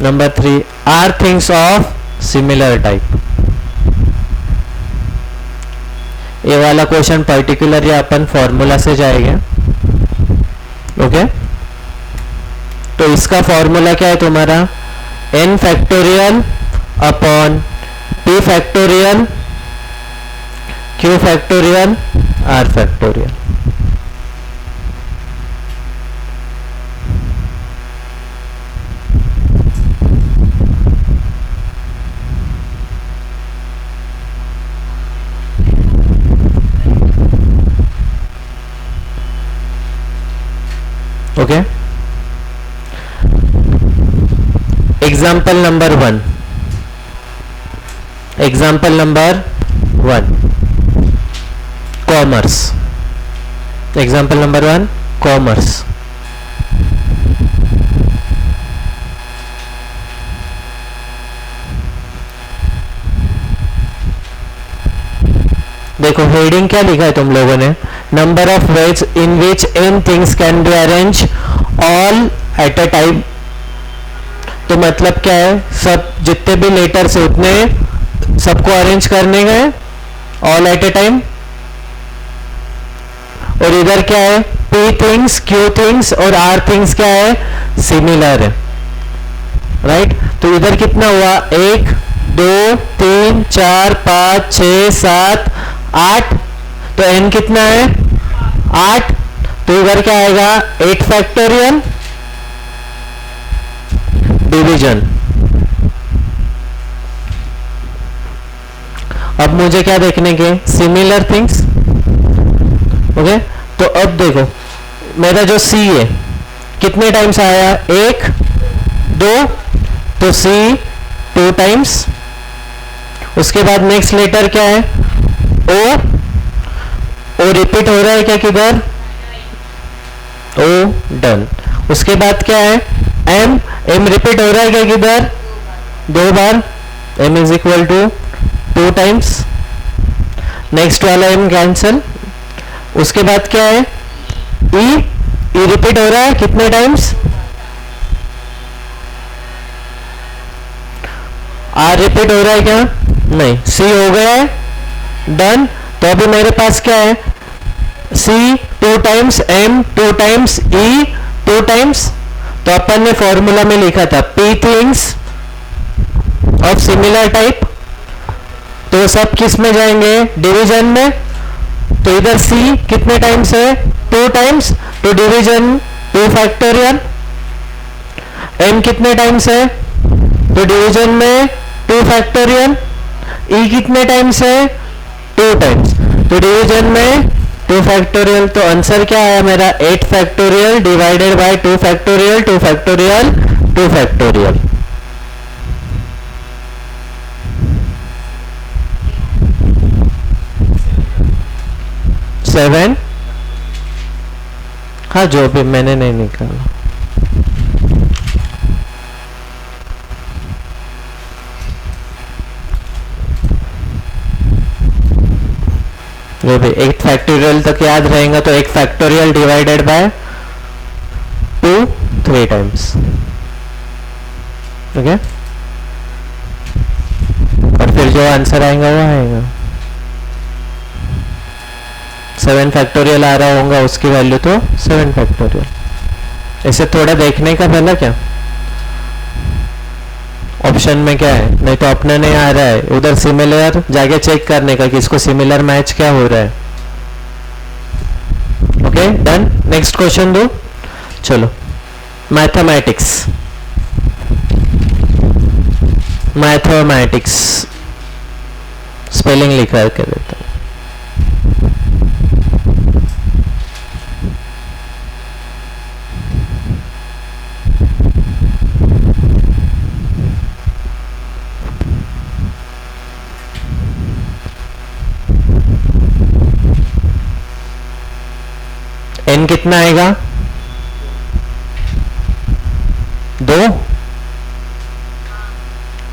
Number 3 are things of similar type. ये वाला question particularly अपन formula से जाएंगे. Okay तो इसका formula क्या है तुम्हारा? n factorial upon p factorial q factorial r factorial. Okay example number 1, example number 1 commerce, example number 1 commerce. देखो हेडिंग क्या लिखा है तुम लोगों ने, number of ways in which N things can be arrange all at a time. तो मतलब क्या है, सब जितने भी लेटर्स है उतने सबको अरेंज करने गए ऑल एट अ टाइम। और इधर क्या है, पी थिंग्स, क्यू थिंग्स और आर थिंग्स क्या है, सिमिलर है, राइट। तो इधर कितना हुआ, 1 2 3 4 5 6 7 8, तो n कितना है 8, तो इधर क्या आएगा 8 फैक्टोरियल डिवीजन। अब मुझे क्या देखने के, सिमिलर थिंग्स, ओके। तो अब देखो मेरा जो c है कितने टाइम्स आया, 1 2, तो c 2 टाइम्स। उसके बाद नेक्स्ट लेटर क्या है, ओ रिपीट हो रहा है क्या किधर, ओ डन। उसके बाद क्या है, एम रिपीट हो रहा है क्या किधर, 2 बार, m is equal to 2 times. Next वाला m कैंसल। उसके बाद क्या है, ई रिपीट हो रहा है कितने टाइम्स, आर रिपीट हो रहा है क्या, नहीं, सी हो गया है, डन। तो अभी मेरे पास क्या है, सी 2 टाइम्स, एम 2 टाइम्स, ई 2 टाइम्स। तो अपन ने फॉर्मूला में लिखा था P things of similar type, तो सब किस में जाएंगे, डिवीजन में। तो इधर सी कितने टाइम्स है, 2 टाइम्स, तो डिवीजन 2 फैक्टोरियल। एम कितने टाइम्स है, तो डिवीजन में 2 फैक्टोरियल। ई कितने टाइम्स है, 2 टाइम्स, तो डिवीजन में 2 फैक्टोरियल। तो आंसर क्या आया मेरा, 8 factorial divided bye 2 factorial, 2 factorial, 2 factorial. Seven, हाँ जो भी मैंने नहीं निकाला। जो भी 8 फैक्टोरियल तक याद रहेगा, तो 1 factorial divided bye 2 3 times, okay. और फिर जो आंसर आएगा वो आएगा, 7 फैक्टोरियल आ रहा होगा उसकी वैल्यू, तो 7 फैक्टोरियल। इसे थोड़ा देखने का पहला क्या ऑप्शन में क्या है, नहीं तो अपने नहीं आ रहा है, उधर सिमिलर जाके चेक करने का कि इसको सिमिलर मैच क्या हो रहा है, ओके डन। नेक्स्ट क्वेश्चन दो, चलो मैथमेटिक्स, मैथमेटिक्स स्पेलिंग लिखा कर देता हूं। n कितना आएगा, 2,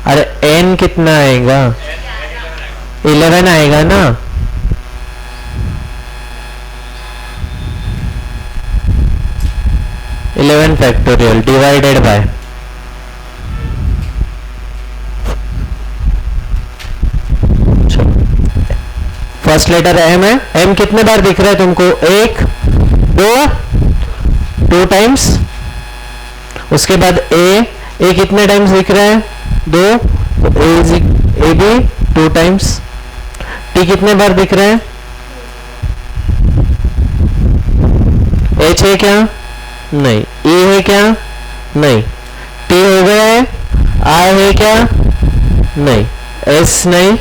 अरे n कितना आएगा, 11 आएगा ना, eleven factorial divided by, first letter m है, m कितने बार दिख रहा है तुमको, 1 2 टाइम्स। उसके बाद a कितने टाइम्स दिख रहा है, 2, तो a भी 2 टाइम्स। t कितने बार दिख रहा है, h है क्या, नहीं, e है क्या, नहीं, t हो गया है, r है क्या, नहीं, s नहीं,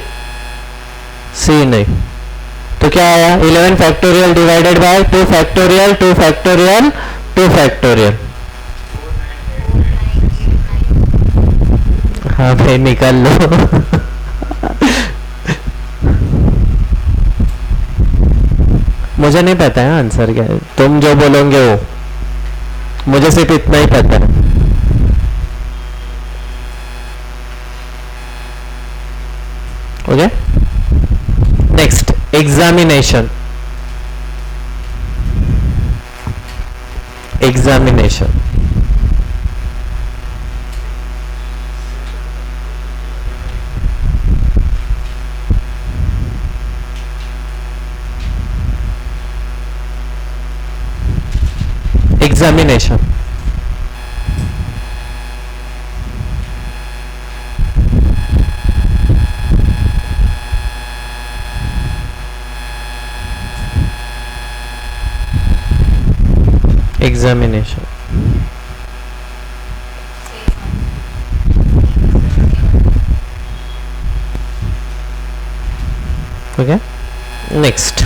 c नहीं। तो क्या आया, 11 factorial divided bye 2 factorial, 2 factorial, 2 factorial. हाँ भाई निकाल लो। मुझे नहीं पता है आंसर क्या है, तुम जो बोलोगे वो, मुझे सिर्फ इतना ही पता है। Okay, next examination. Examination examination examination okay, next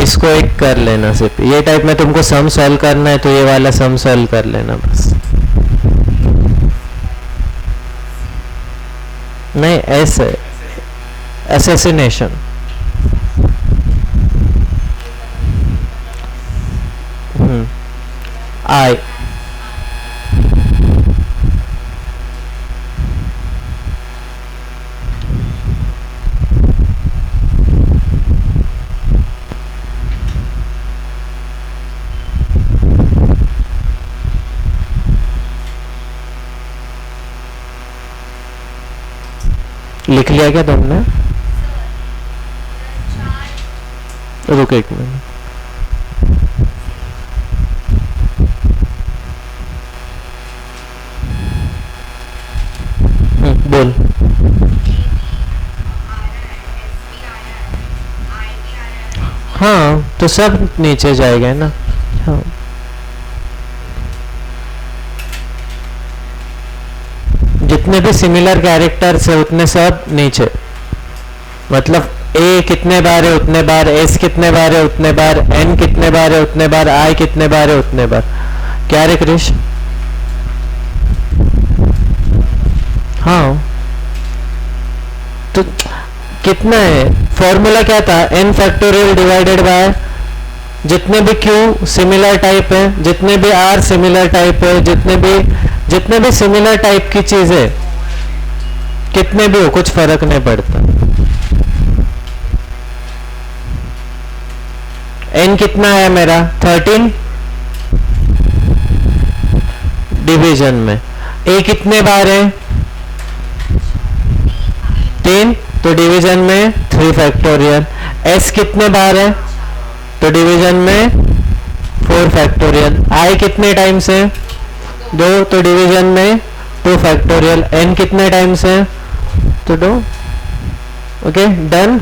इसको एक कर लेना, सिर्फ ये टाइप में तुमको सम सॉल्व करना है तो ये वाला सम सॉल्व कर लेना बस। नहीं ऐसे असैसिनेशन, आई लिख लिया क्या तुमने? रुक एक मिनट, बोल। हाँ तो सब नीचे जाएगा ना। हाँ जितने भी सिमिलर कैरेक्टर्स है उतने सब नीचे, मतलब ए कितने बार है उतने बार, एस कितने बार है उतने बार, एन कितने बार है उतने बार, आई कितने बार है उतने बार। क्या रे क्रिश? हाँ तो कितना है, फॉर्मूला क्या था, एन फैक्टोरियल डिवाइडेड बाय जितने भी क्यू सिमिलर टाइप है, जितने भी आर सिमिलर टाइप है, जितने भी सिमिलर टाइप की चीजें कितने भी हो कुछ फर्क नहीं पड़ता। एन कितना है मेरा 13 डिवीजन में, ए कितने बार है 3 तो डिवीजन में 3 फैक्टोरियल, एस कितने बार है तो डिवीजन में 4 फैक्टोरियल, आई कितने टाइम्स है 2 तो डिवीजन में 2 फैक्टोरियल, एन कितने टाइम्स है तो 2। Okay done.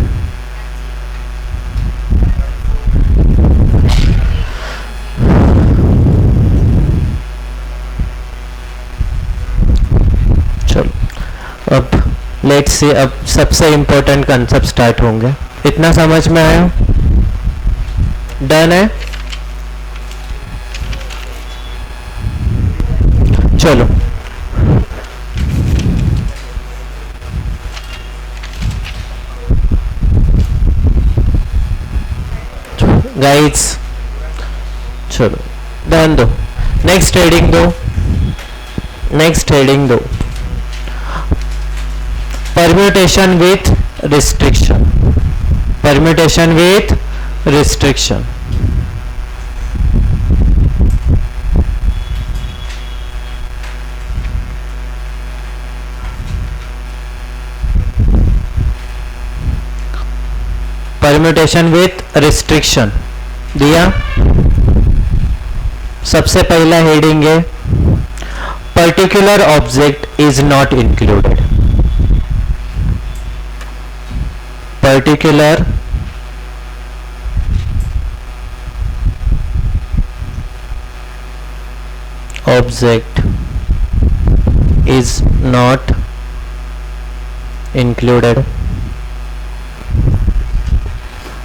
चलो अब लेट्स सी, अब सबसे इंपॉर्टेंट कंसेप्ट स्टार्ट होंगे। इतना समझ में आया? डन है? चलो गाइड्स, चलो डन दो, नेक्स्ट हेडिंग दो, नेक्स्ट हेडिंग दो, permutation with restriction, permutation with restriction. Permutation with restriction दिया। सबसे पहला हेडिंग है particular object is not included, particular object is not included.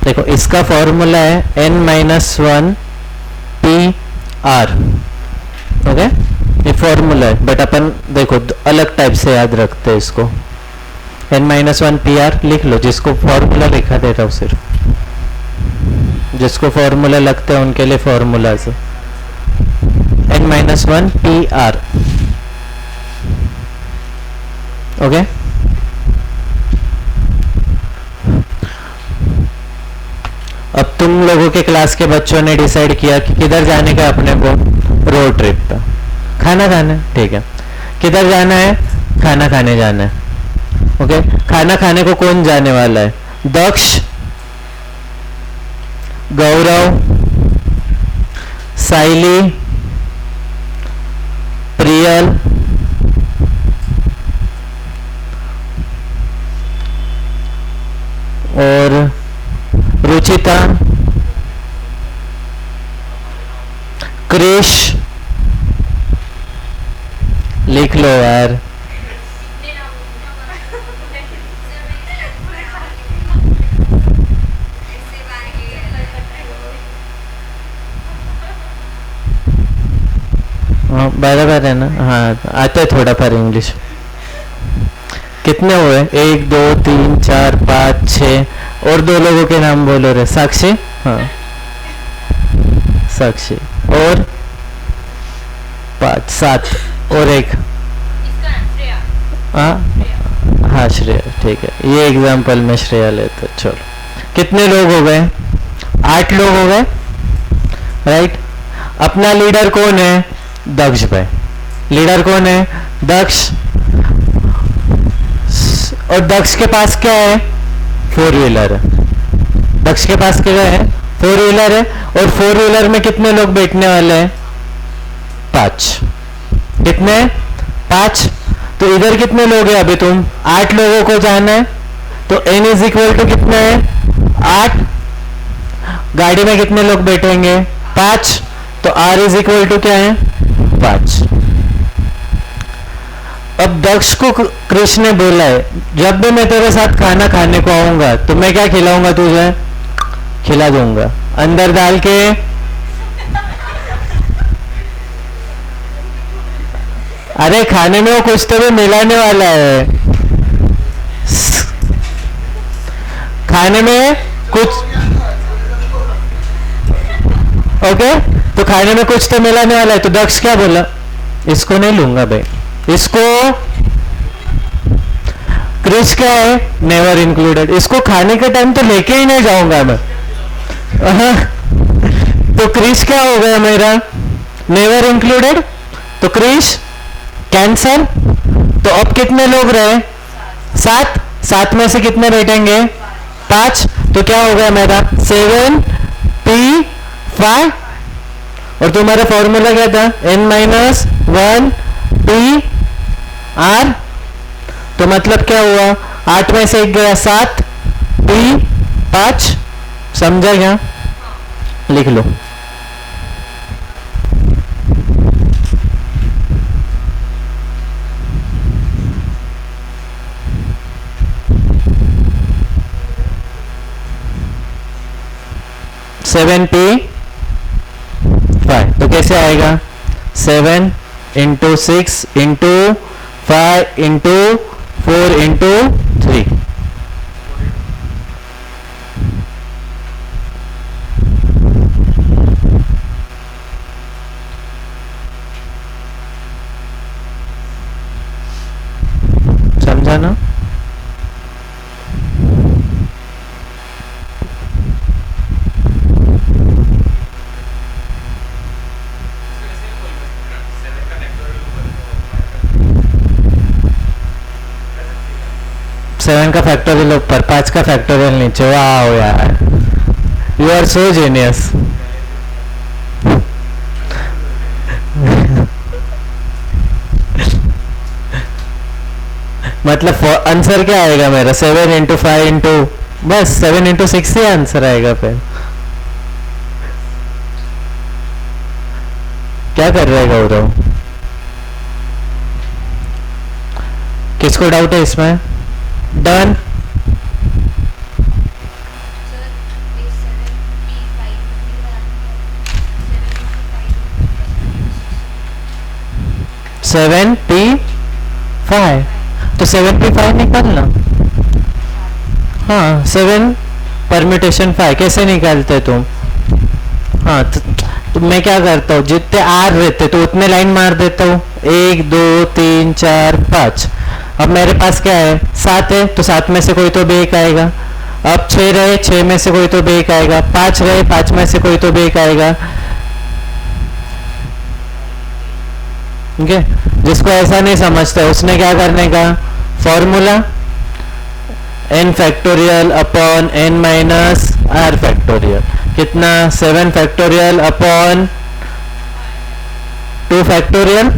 देखो इसका फॉर्मूला है n-1 PR। ओके, ये फॉर्मूला है, बट अपन देखो अलग टाइप से याद रखते हैं इसको। n-1 PR लिख लो, जिसको फॉर्मूला लिखा देता हूँ, सिर्फ जिसको फॉर्मूला लगता है उनके लिए फॉर्मूला से n-1 PR। ओके, अब तुम लोगों के क्लास के बच्चों ने डिसाइड किया कि किधर जाने का अपने को, रोड ट्रिप पे, खाना खाना, ठीक है, किधर जाना है, खाना खाने जाना है। ओके, खाना खाने को कौन जाने वाला है, दक्ष, गौरव, साइली, प्रियल, और रुचिता, क्रिश, लिख लो यार, बराबर है ना, हाँ आता है थोड़ा पर इंग्लिश। कितने हुए, 1 2 3 4 5 6, और 2 लोगों के नाम बोलो रे, साक्षी, हाँ साक्षी, और 5 7, और एक, हाँ श्रेया, ठीक है, ये एग्जाम्पल में श्रेया लेते। चलो कितने लोग हो गए, 8 लोग हो गए, राइट। अपना लीडर कौन है, दक्ष भाई, लीडर कौन है, दक्ष, और दक्ष के पास क्या है, 4 व्हीलर है, दक्ष के पास क्या है, 4 व्हीलर है, और 4 व्हीलर में कितने लोग बैठने वाले हैं, 5, कितने, 5, तो इधर कितने लोग हैं, अभी तुम 8 लोगों को जाना है, तो n इज इक्वल टू कितना है, 8, गाड़ी में कितने लोग बैठेंगे, 5, तो r इज इक्वल टू क्या है, 5। अब दक्ष को कृष्ण ने बोला है, जब भी मैं तेरे साथ खाना खाने को आऊंगा तो मैं क्या खिलाऊंगा तुझे, खिला दूंगा, अंदर डाल के, अरे खाने में वो कुछ तो भी मिलाने वाला है, खाने में कुछ, ओके, तो खाने में कुछ तो मिलाने वाला है, तो दक्ष क्या बोला, इसको नहीं लूंगा भाई, इसको, क्रिश क्या है, नेवर इंक्लूडेड, इसको खाने के टाइम तो लेके ही नहीं जाऊंगा मैं, तो क्रिश क्या हो गया मेरा, नेवर इंक्लूडेड, तो क्रिश कैंसल। तो अब कितने लोग रहे, 7, 7 में से कितने बैठेंगे, 5, तो क्या हो गया मेरा, 7p5, और तुम्हारा फॉर्मूला क्या था, n-1 PR, तो मतलब क्या हुआ, 8 में से 1 गया, 7p5, समझा क्या, लिख लो। सेवन पी 5, तो कैसे आएगा, 7 इंटू 6 इंटू 5 इंटू 4 इंटू 3, समझा ना। सेवन का फैक्टोरियल ऊपर, 5 का फैक्टोरियल नीचे, वाह यार, यू आर सो जीनियस। मतलब आंसर क्या आएगा मेरा, 7 इंटू 5 इंटू, बस 7 इंटू 6 ही आंसर आएगा। फिर क्या कर रहे गौरव, किसको डाउट है इसमें, डन। सेवन पी फाइव, तो 7p5 निकालना। हाँ 7 परम्यूटेशन 5 कैसे निकालते तुम? हाँ तो मैं क्या करता हूँ, जितने आर रहते तो उतने लाइन मार देता हूँ, 1 2 3 4 5। अब मेरे पास क्या है, 7 है, तो 7 में से कोई तो भी एक आएगा। अब 6 रहे, 6 में से कोई तो भी एक आएगा। 5 रहे, 5 में से कोई तो भी एक आएगा। ठीक है, जिसको ऐसा नहीं समझता उसने क्या करने का, formula n factorial upon n minus r factorial, कितना 7 factorial upon 2 factorial,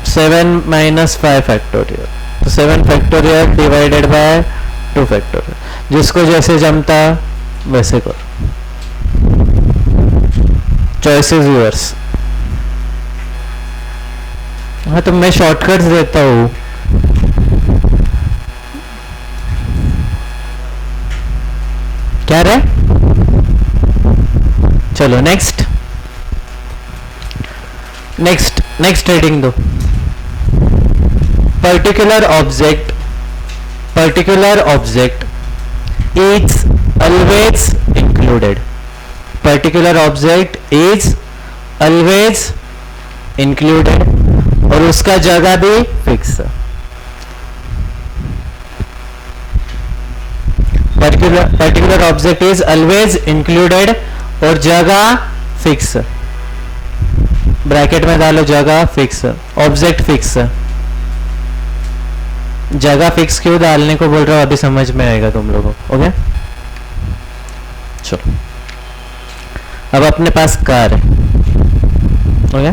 7 minus 5 factorial, तो 7 फैक्टोरियल डिवाइडेड बाय 2 फैक्टोरियल। जिसको जैसे जमता वैसे करो, चॉइस इज योर्स। हाँ तो मैं शॉर्टकट्स देता हूँ। क्या रहे, चलो नेक्स्ट नेक्स्ट नेक्स्ट हेडिंग दो। Particular object is always included. Particular object is always included और उसका जगह भी fix. Particular object is always included और जगह फिक्स, ब्रैकेट में डालो जगह फिक्स, ऑब्जेक्ट फिक्स। जगह फिक्स क्यों डालने को बोल रहा हूं अभी समझ में आएगा तुम लोगों को। ओके चलो, अब अपने पास कार है। ओके,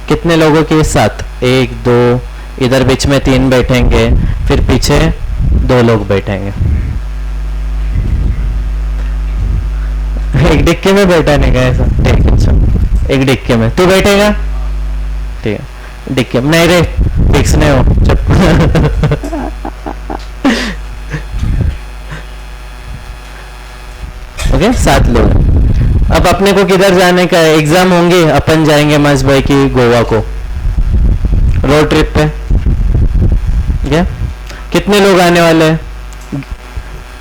कितने लोगों के साथ, 1 2, इधर बीच में 3 बैठेंगे, फिर पीछे 2 लोग बैठेंगे। एक डिक्की में बैठाने का ऐसा, ठीक है चलो एक डिक्की में तू बैठेगा, ठीक है डिक्की में नहीं रे, फिक्स नहीं हो चुप। ओके 7 लोग। अब अपने को किधर जाने का है, एग्जाम होंगे, अपन जाएंगे मस्त भाई की गोवा को रोड ट्रिप पे। क्या कितने लोग आने वाले हैं,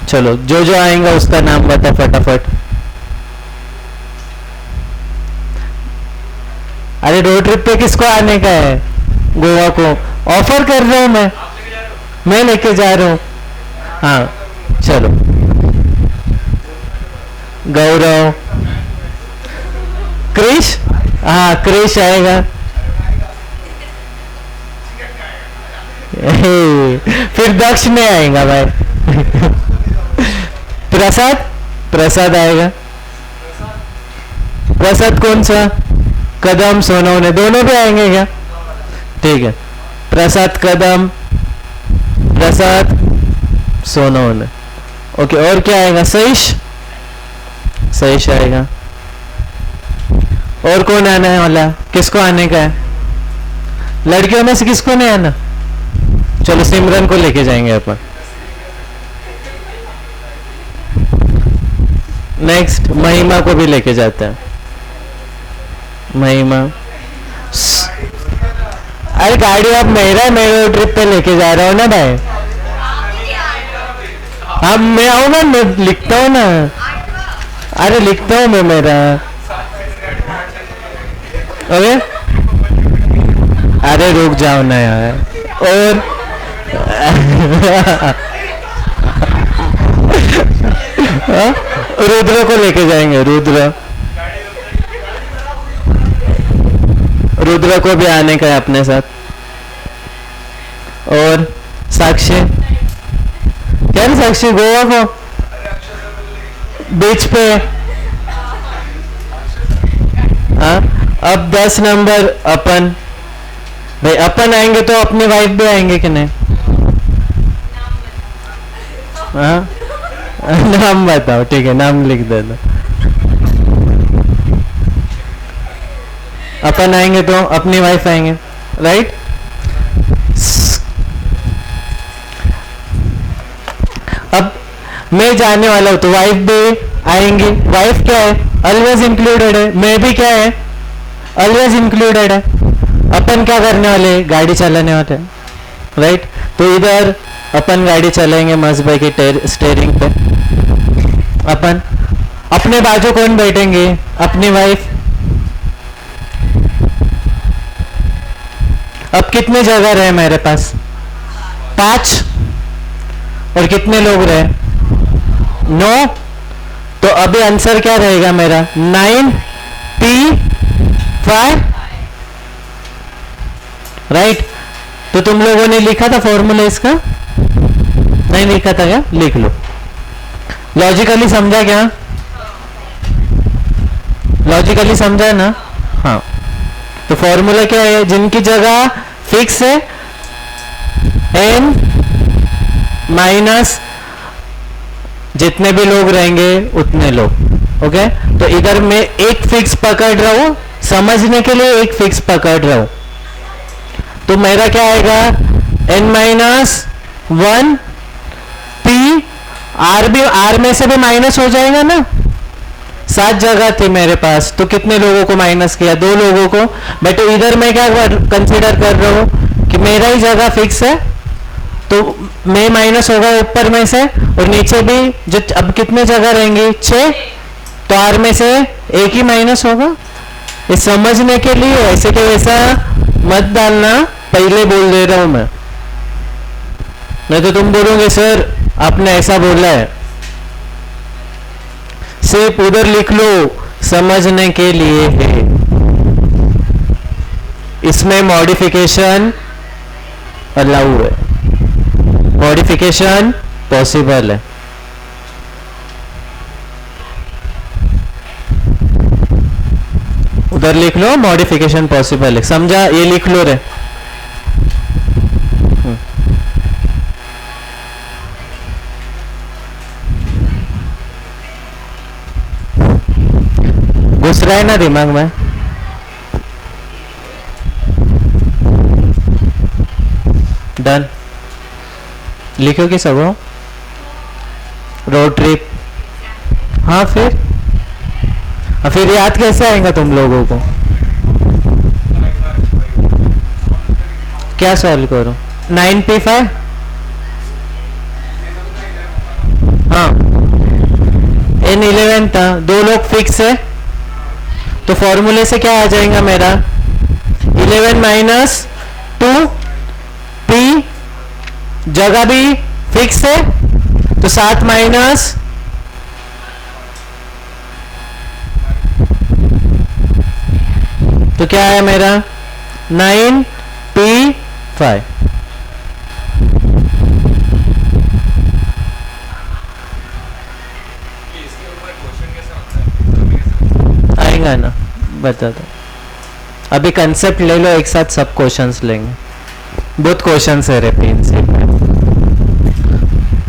चलो जो जो आएगा उसका नाम बता फटाफट। अरे रोड ट्रिप पे किसको आने का है, गोवा को ऑफर कर रहा हूं मैं लेके जा रहा हूं। हाँ चलो, गौरव, क्रिश, हाँ क्रिश आएगा। फिर दक्ष नहीं आएगा भाई। प्रसाद आएगा। प्रसाद कौन सा, कदम सोनवने, दोनों भी आएंगे क्या? ठीक है, प्रसाद कदम, प्रसाद सोनवने। ओके, और क्या आएगा, सहीश आएगा। और कौन आने वाला, किसको आने का है, लड़कियों में से किसको नहीं आना? चलो सिमरन को लेके जाएंगे अपन। नेक्स्ट महिमा को भी लेके जाते हैं। महिमा, अरे गाड़ी अब मेरे ट्रिप पे लेके जा रहा हूँ ना भाई। अब मैं आऊंगा, मैं लिखता हूँ ना, अरे लिखता हूँ मैं मेरा। ओके, अरे रुक जाओ ना यार। और रुद्र को लेके जाएंगे, रुद्र को भी आने का है अपने साथ। और साक्षी, क्या है साक्षी, गोवा को बीच पे। हाँ, अब 10 नंबर अपन, भाई अपन आएंगे तो अपनी वाइफ भी आएंगे कि नहीं? हाँ नाम बताओ, ठीक है नाम लिख दे दो। अपन आएंगे तो अपनी वाइफ आएंगे, राइट? मैं जाने वाला हूं तो वाइफ भी आएंगी। वाइफ क्या है? ऑलवेज इंक्लूडेड है। मैं भी क्या है? ऑलवेज इंक्लूडेड है। अपन क्या करने वाले? गाड़ी चलाने वाले, राइट? तो इधर अपन गाड़ी चलाएंगे मस्त भाई की स्टेयरिंग पे। अपन अपने बाजू कौन बैठेंगे? अपनी वाइफ। अब कितने जगह रहे मेरे पास? 5। और कितने लोग रहे? 9। तो अभी आंसर क्या रहेगा मेरा? 9p5, right? तो तुम लोगों ने लिखा था फॉर्मूला इसका? नहीं लिखा था क्या? लिख लो। लॉजिकली समझा क्या? लॉजिकली समझा ना? हाँ। तो फॉर्मूला क्या है? जिनकी जगह फिक्स है n माइनस जितने भी लोग रहेंगे उतने लोग। ओके, तो इधर मैं एक फिक्स पकड़ रहा हूं, समझने के लिए एक फिक्स पकड़ रहा हूं। तो मेरा क्या आएगा? n minus 1 p। r भी, r में से भी माइनस हो जाएगा ना? 7 जगह थी मेरे पास, तो कितने लोगों को माइनस किया? 2 लोगों को। बट इधर मैं क्या कंसीडर कर रहा हूं कि मेरा ही जगह फिक्स है, तो मैं माइनस होगा ऊपर में से और नीचे भी। जो अब कितने जगह रहेंगी? 6। तो r में से एक ही माइनस होगा। ये समझने के लिए ऐसे के वैसा मत डालना, पहले बोल दे रहा हूं मैं, नहीं तो तुम बोलोगे सर आपने ऐसा बोला है। सिर्फ उधर लिख लो, समझने के लिए है। इसमें मॉडिफिकेशन अलाउ है, मॉडिफिकेशन पॉसिबल है। उधर लिख लो मॉडिफिकेशन पॉसिबल है, समझा? ये लिख लो रे। घुस रहा है ना दिमाग में? डन। लिखो कि सब रोड ट्रिप। हाँ फिर याद कैसे आएगा तुम लोगों को? क्या सॉल्व करो? 9p5। हाँ, n11 था, 2 लोग फिक्स है, तो फॉर्मूले से क्या आ जाएगा मेरा? 11 माइनस 2p, जगह भी फिक्स है, तो 7 माइनस, तो क्या है मेरा? 9p5। आएगा ना? बता दो। अभी कंसेप्ट ले लो, एक साथ सब क्वेश्चंस लेंगे। बहुत क्वेश्चंस है रे प्रिंसिप में,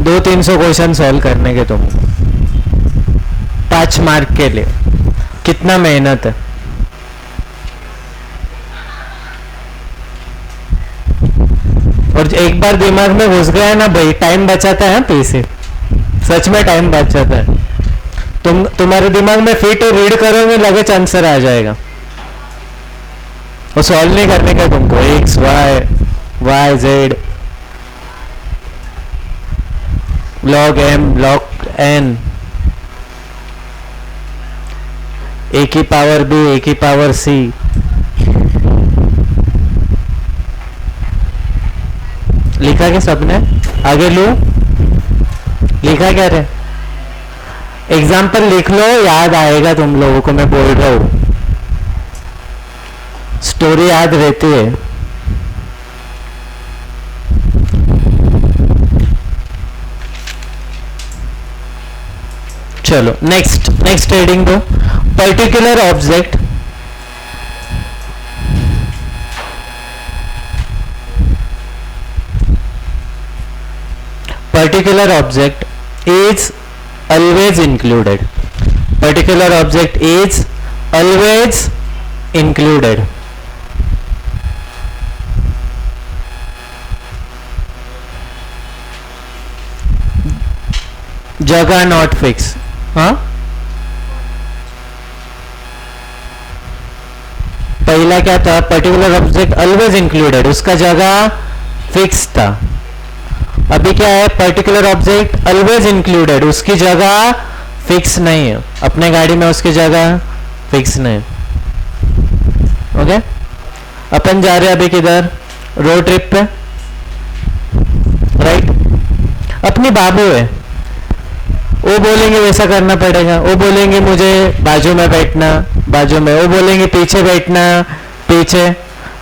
200-300 क्वेश्चन सॉल्व करने के तुम 5 मार्क के लिए। कितना मेहनत है। और एक बार दिमाग में घुस गया ना भाई, टाइम बचाता है पीछे, सच में टाइम बचाता है। तुम्हारे दिमाग में फिट और रीड करोगे, लगे आंसर आ जाएगा। वो सॉल्व नहीं करने का तुमको, X Y Z, log M log N, A की पावर बी, ए की पावर सी। लिखा क्या सबने? आगे लो, लिखा क्या रे? एग्जाम्पल लिख लो, याद आएगा तुम लोगों को, मैं बोल रहा हूं, स्टोरी याद रहती है। चलो नेक्स्ट हेडिंग दो। Particular object is always included. Particular object is always included. जगह नॉट फिक्स। हाँ, पहला क्या था, पर्टिकुलर ऑब्जेक्ट ऑलवेज इंक्लूडेड, उसका जगह फिक्स था। अभी क्या है, पर्टिकुलर ऑब्जेक्ट ऑलवेज इंक्लूडेड, उसकी जगह फिक्स नहीं है, अपने गाड़ी में उसकी जगह फिक्स नहीं। ओके, अपन जा रहे हैं अभी किधर, रोड ट्रिप पे, राइट। अपनी बाबू है, वो बोलेंगे वैसा करना पड़ेगा, वो बोलेंगे मुझे बाजू में बैठना, बाजू में, वो बोलेंगे पीछे बैठना, पीछे,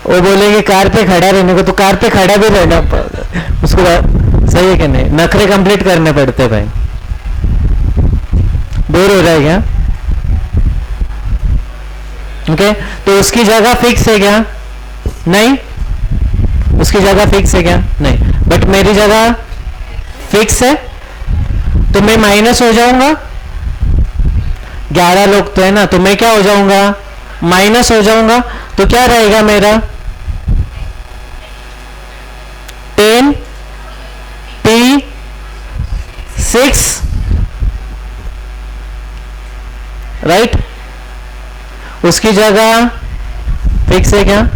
वो बोलेंगे कार पे खड़ा रहने को, तो कार पे खड़ा भी रहना उसको, सही है कि नहीं, नखरे कंप्लीट करने पड़ते भाई। बोर हो रहा है क्या? ओके, तो उसकी जगह फिक्स है क्या? नहीं, उसकी जगह फिक्स है क्या? नहीं, बट मेरी जगह फिक्स है, तो मैं माइनस हो जाऊंगा। 11 लोग तो है ना, तो मैं क्या हो जाऊंगा, माइनस हो जाऊंगा। तो क्या रहेगा मेरा, 10 P6, राइट। उसकी जगह फिक्स है क्या?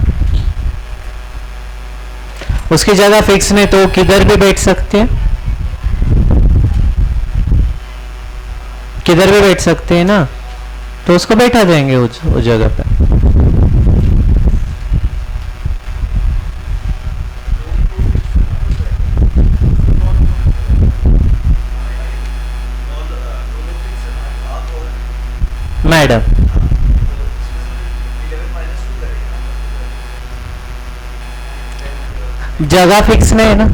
उसकी जगह फिक्स नहीं, तो किधर भी बैठ सकती है, किधर भी बैठ सकते हैं ना, तो उसको बैठा देंगे उस जगह पे। मैडम, जगह फिक्स नहीं है ना।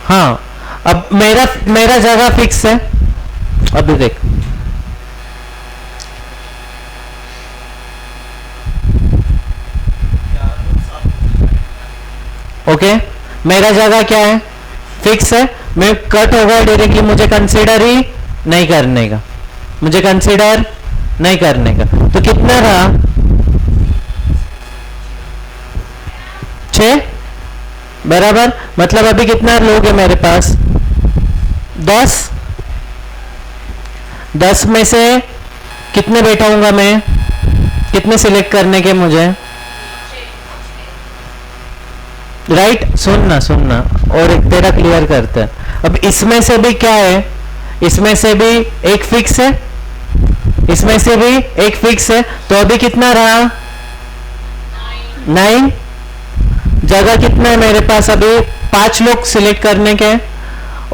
हाँ, अब मेरा मेरा जगह फिक्स है। अभी देख, ओके, मेरा जगह क्या है, फिक्स है। मैं कट होगा डायरेक्टली, मुझे कंसीडर ही नहीं करने का, मुझे कंसीडर नहीं करने का। तो कितना रहा, 6 बराबर। मतलब अभी कितना लोग है मेरे पास, 10। 10 में से कितने बैठाऊंगा मैं, कितने सिलेक्ट करने के मुझे, राइट। सुनना सुनना, और एक तेरा क्लियर करते हैं। अब इसमें से भी क्या है, इसमें से भी एक फिक्स है, इसमें से भी एक फिक्स है, तो अभी कितना रहा, 9। जगह कितना है मेरे पास, अभी 5 लोग सिलेक्ट करने के,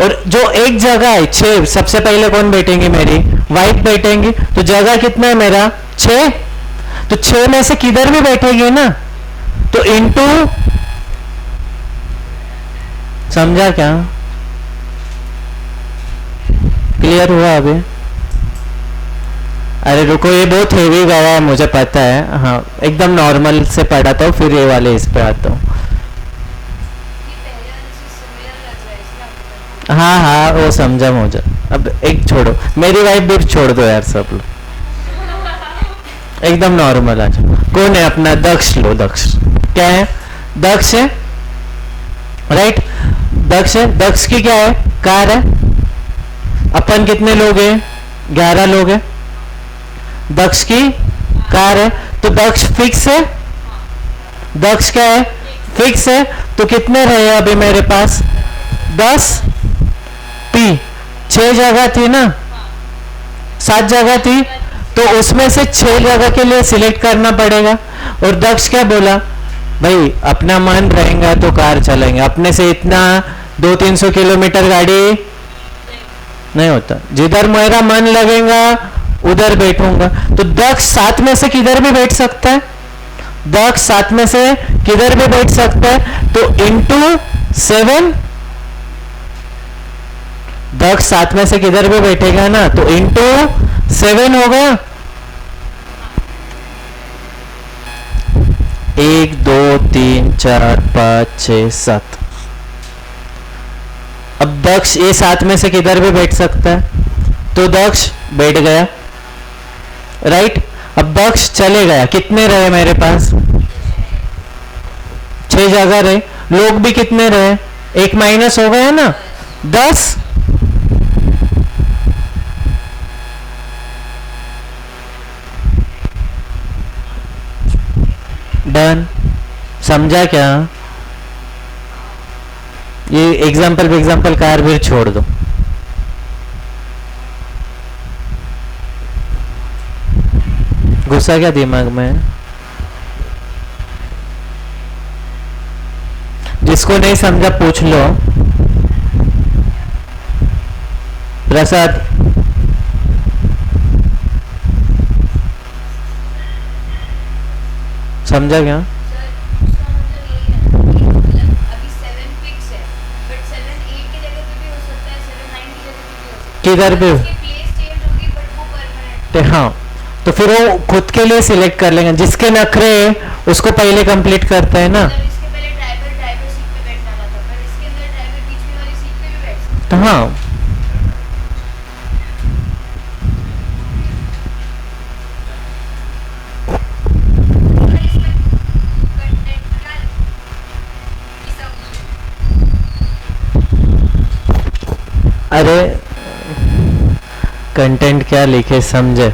और जो एक जगह है 6, सबसे पहले कौन बैठेंगे, मेरी वाइफ बैठेंगी, तो जगह कितना है मेरा, 6। तो 6 में से किधर भी बैठेगी ना, तो इनटू, समझा क्या, क्लियर हुआ अभी? अरे रुको, ये बहुत हेवी गया है मुझे पता है। हाँ, एकदम नॉर्मल से पढ़ाता हूँ, फिर ये वाले इस पे आता हूँ। हाँ हाँ, वो समझा मुझे। अब एक छोड़ो, मेरी वाइफ भी छोड़ दो यार, सब लोग एकदम नॉर्मल आ जाओ। कौन है अपना, दक्ष लो, दक्ष क्या है, दक्ष है, राइट। दक्ष है, दक्ष की क्या है, कार है। अपन कितने लोग हैं, 11 लोग हैं, दक्ष की कार है, तो दक्ष फिक्स है, दक्ष क्या है, फिक्स है। तो कितने रहे अभी मेरे पास, 10 P, 6 जगह थी ना, 7 जगह थी, तो उसमें से 6 जगह के लिए सिलेक्ट करना पड़ेगा। और दक्ष क्या बोला, भाई अपना मन रहेगा तो कार चलेंगे, अपने से इतना 200-300 किलोमीटर गाड़ी नहीं होता, जिधर मेरा मन लगेगा उधर बैठूंगा। तो दक्ष 7 में से किधर भी बैठ सकता है, दक्ष 7 में से किधर भी बैठ सकता है, तो इंटू 7, दक्ष 7 में से किधर भी बैठेगा ना, तो इंटू 7 हो गया। 1 2 3 4 5 6 7। अब दक्ष ये 7 में से किधर भी बैठ सकता है, तो दक्ष बैठ गया, राइट। अब दक्ष चले गया, कितने रहे मेरे पास, 6 जगह रहे, लोग भी कितने रहे, एक माइनस हो गया ना, 10। डन। समझा क्या? ये एग्जाम्पल कार भी छोड़ दो। गुस्सा क्या दिमाग में? जिसको नहीं समझा पूछ लो। प्रसाद, समझा क्या? किधर भी? हाँ, तो फिर वो खुद के लिए सिलेक्ट कर लेंगे। जिसके नखरे उसको पहले कंप्लीट करते हैं ना। तो हाँ, अरे कंटेंट क्या लिखे समझे?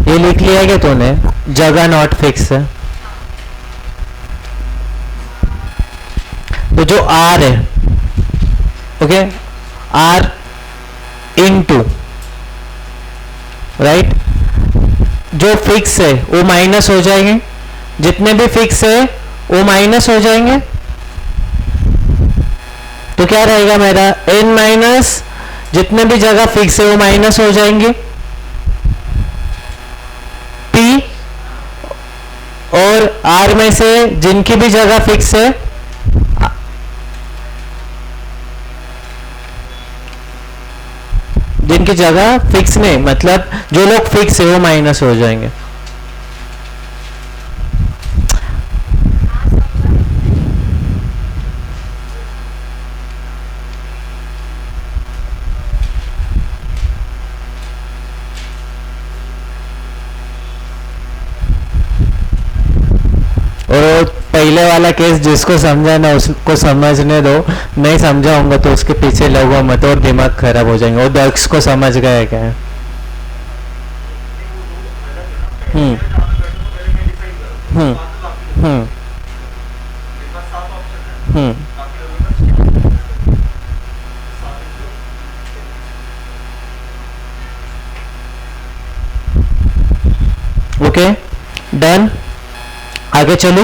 ये लिख लिया क्या तूने? जगह नॉट फिक्स है। तो जो आर है, ओके, आर इनटू, राइट, जो फिक्स है वो माइनस हो जाएंगे। जितने भी फिक्स है वो माइनस हो जाएंगे। तो क्या रहेगा मेरा? n माइनस, जितने भी जगह फिक्स है वो माइनस हो जाएंगे, p, और r में से जिनकी भी जगह फिक्स है, जिनकी जगह फिक्स नहीं, मतलब जो लोग फिक्स है वो माइनस हो जाएंगे। और पहले वाला केस जिसको समझा ना उसको समझने दो, नहीं समझा होगा तो उसके पीछे लगो मत और दिमाग खराब हो जाएंगे। वो दक्ष को समझ गए क्या? हम्म हम्म हम्म हम्म ओके, डन। आगे चलो।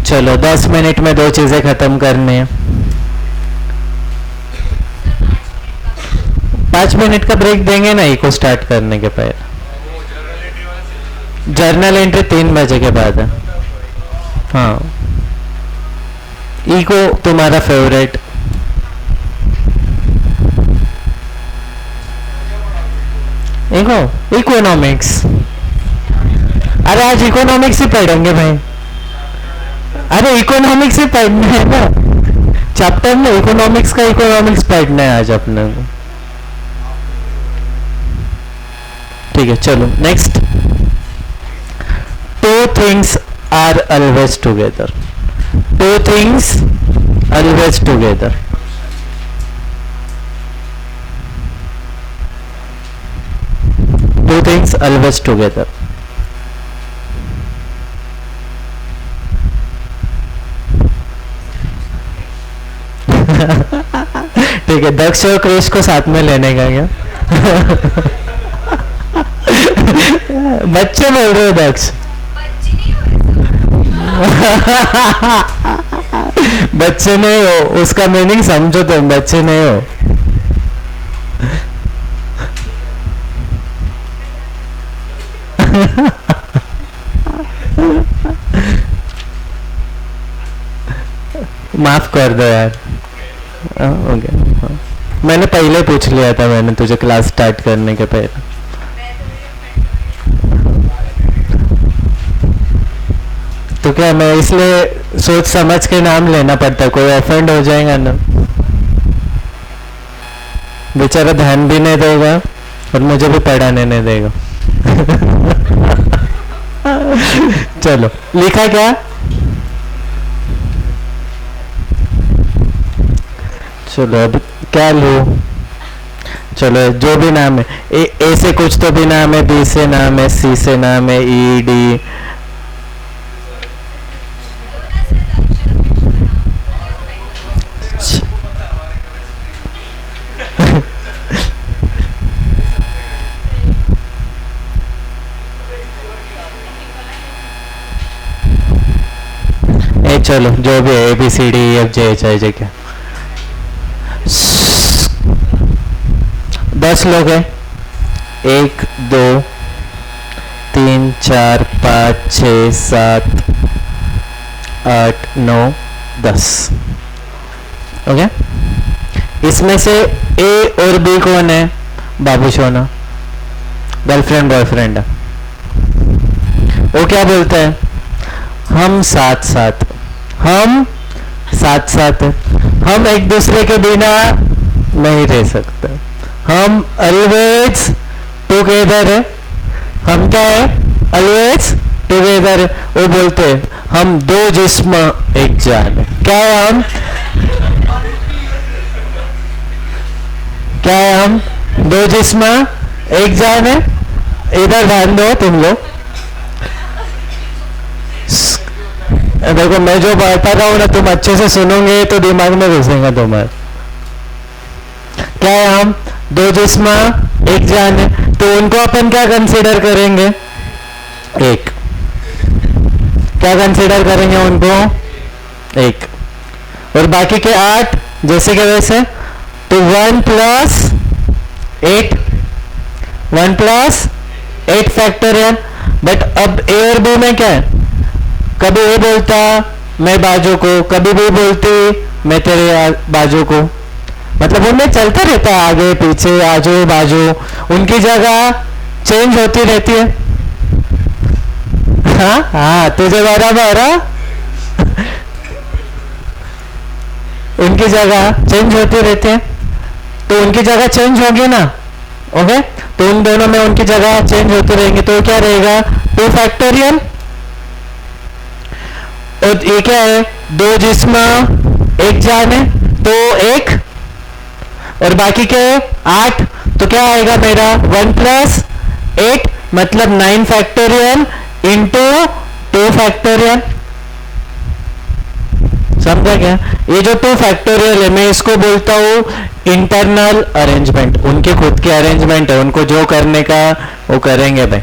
चलो 10 मिनट में 2 चीजें खत्म करनी है। 5 मिनट का ब्रेक देंगे ना इको स्टार्ट करने के पहले। जर्नल एंट्री 3 बजे के बाद है। हाँ, इको तुम्हारा फेवरेट। Eco, economics. अरे आज इकोनॉमिक्स ही पढ़ेंगे भाई। अरे इकोनॉमिक्स ही पढ़ना है ना, चैप्टर में इकोनॉमिक्स का इकोनॉमिक्स पढ़ना है आज अपने को। ठीक है, चलो next. 2 things are always together. 2 things always together. Two things always together. ठीक है, दक्ष और क्रिश को साथ में लेने का क्या? बच्चे बोल रहे हो दक्ष? बच्चे नहीं हो, उसका मीनिंग समझो तुम, बच्चे नहीं हो। माफ कर दो यार। ओके, मैंने पहले पूछ लिया था, मैंने तुझे क्लास स्टार्ट करने के पहले। तो क्या मैं इसलिए सोच समझ के नाम लेना पड़ता, कोई ऑफेंड हो जाएगा ना, बेचारा ध्यान भी नहीं देगा और मुझे भी पढ़ाने नहीं देगा। चलो, लिखा क्या? चलो अब क्या लूँ? चलो जो भी नाम है, ए से कुछ तो भी नाम है, बी से नाम है, सी से नाम है, ई डी। चलो जो भी है, A B C D E F J H I J क्या 10 लोग हैं। 1 2 3 4 5 6 7 8 9 10। ओके, इसमें से ए और बी कौन है? बाबू सोना, गर्लफ्रेंड बॉयफ्रेंड है। वो क्या बोलते हैं? हम साथ साथ, हम साथ साथ हैं, हम एक दूसरे के बिना नहीं रह सकते, हम ऑलवेज टुगेदर है। हम क्या है? ऑलवेज टुगेदर है। वो बोलते हैं हम दो जिस्म एक जान है। क्या है हम? क्या है हम? दो जिस्म एक जान है। इधर ध्यान दो तुम लोग, देखो मैं जो बता रहा हूँ ना, तुम अच्छे से सुनोगे तो दिमाग में घुसेगा तुम्हारे। क्या है हम? दो जिस्म एक जान है, तो उनको अपन क्या कंसीडर करेंगे? एक। क्या कंसीडर करेंगे उनको? एक। और बाकी के 8 जैसे के वैसे, तो 1 + 8, 1 + 8 फैक्टोरियल। बट अब ए और बी में क्या है? कभी ये बोलता मैं बाजू को, कभी भी बोलती मैं तेरे बाजू को, मतलब उनमें चलता रहता है आगे पीछे आजू बाजू, उनकी जगह चेंज होती रहती है। हाँ हाँ, तुझे बराबर है। उनकी जगह चेंज होती रहती है, तो उनकी जगह चेंज होगी ना। ओके, तो उन दोनों में उनकी जगह चेंज होती रहेंगे, तो क्या रहेगा? 2 फैक्टोरियल। और ये क्या है? दो जिस्म एक जान है, तो 1, और बाकी के 8, तो क्या आएगा मेरा? 1 + 8 मतलब 9 फैक्टोरियल इंटू 2 फैक्टोरियल। समझा क्या? ये जो 2 फैक्टोरियल है, मैं इसको बोलता हूँ इंटरनल अरेंजमेंट। उनके खुद के अरेंजमेंट है, उनको जो करने का वो करेंगे भाई।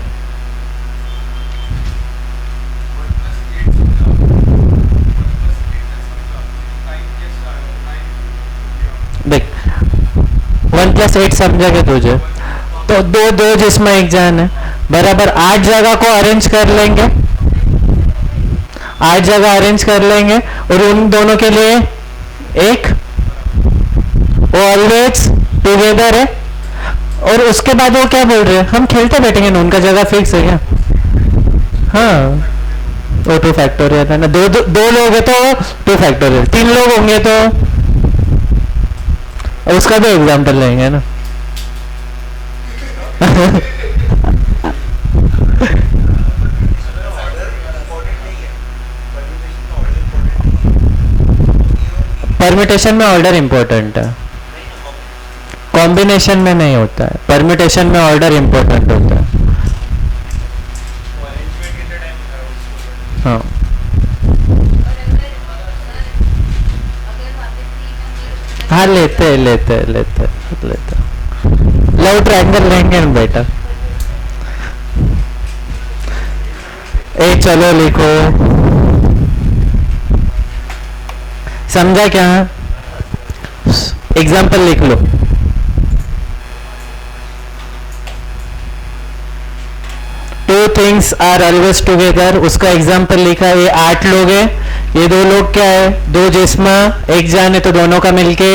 देख 1 + 8 समझा क्या तुझे? तो दो जिसमें एक जान है, बराबर 8 जगह को अरेंज कर लेंगे, 8 जगह अरेंज कर लेंगे, और उन दोनों के लिए एक, वो ऑलवेज टुगेदर है। और उसके बाद वो क्या बोल रहे हैं? हम खेलते बैठेंगे ना, उनका जगह फिक्स है क्या? हाँ, वो 2 फैक्टोरियल है ना। दो लोग है तो 2 फैक्टोरियल, 3 लोग होंगे तो उसका भी एग्जाम्पल लेंगे ना। परम्यूटेशन में ऑर्डर इंपॉर्टेंट है, कॉम्बिनेशन में नहीं होता है। परम्यूटेशन में ऑर्डर इंपॉर्टेंट होता है। हाँ, हाँ लेते लेते लेते लेते लव ट्रायंगल लेंगे ना बेटा। ए चलो लिखो, समझा क्या? एग्जाम्पल लिख लो। Two things are always together, उसका एग्जाम्पल लिखा। ये 8 लोग हैं, ये 2 लोग क्या है? 2 जिस्म एक जान है, तो दोनों का मिलके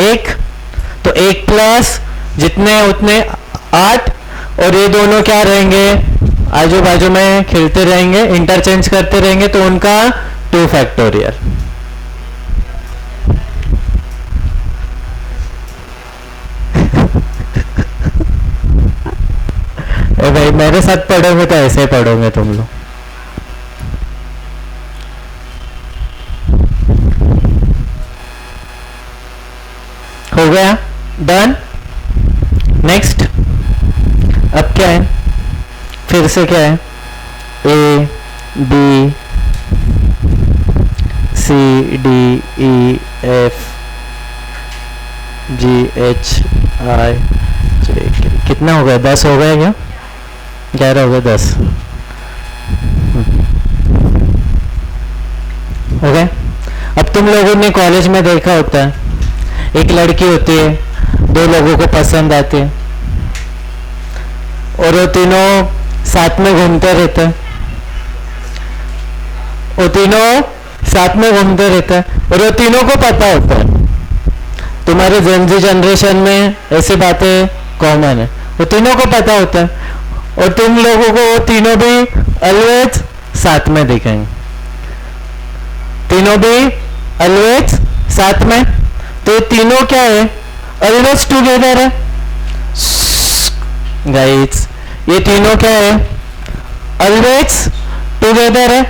1, तो 1 प्लस जितने उतने 8, और ये दोनों क्या रहेंगे? आजू बाजू में खेलते रहेंगे, इंटरचेंज करते रहेंगे, तो उनका 2 फैक्टोरियल। भाई मेरे साथ पढ़ोगे तो ऐसे पढ़ोगे तुम लोग। डन। नेक्स्ट, अब क्या है, फिर से क्या है, A B C D E F G H I J K. कितना हो गया, 10 हो गया क्या, 11 हो गया, 10 हो गए। अब तुम लोगों ने कॉलेज में देखा होता है, एक लड़की होती है, दो लोगों को पसंद आती है और वो तीनों साथ में घूमते रहते हैं, वो तीनों साथ में घूमते रहते हैं और वो तीनों को पता होता है। तुम्हारे जेनजी जनरेशन में ऐसी बातें कॉमन है, वो तीनों को पता होता है और तुम लोगों को वो तीनों भी ऑलवेज साथ में दिखेंगे, तीनों भी ऑलवेज साथ में। तो ये तीनों क्या है, ऑलवेज टुगेदर है गाइस, ये तीनों क्या है, ऑलवेज टुगेदर है।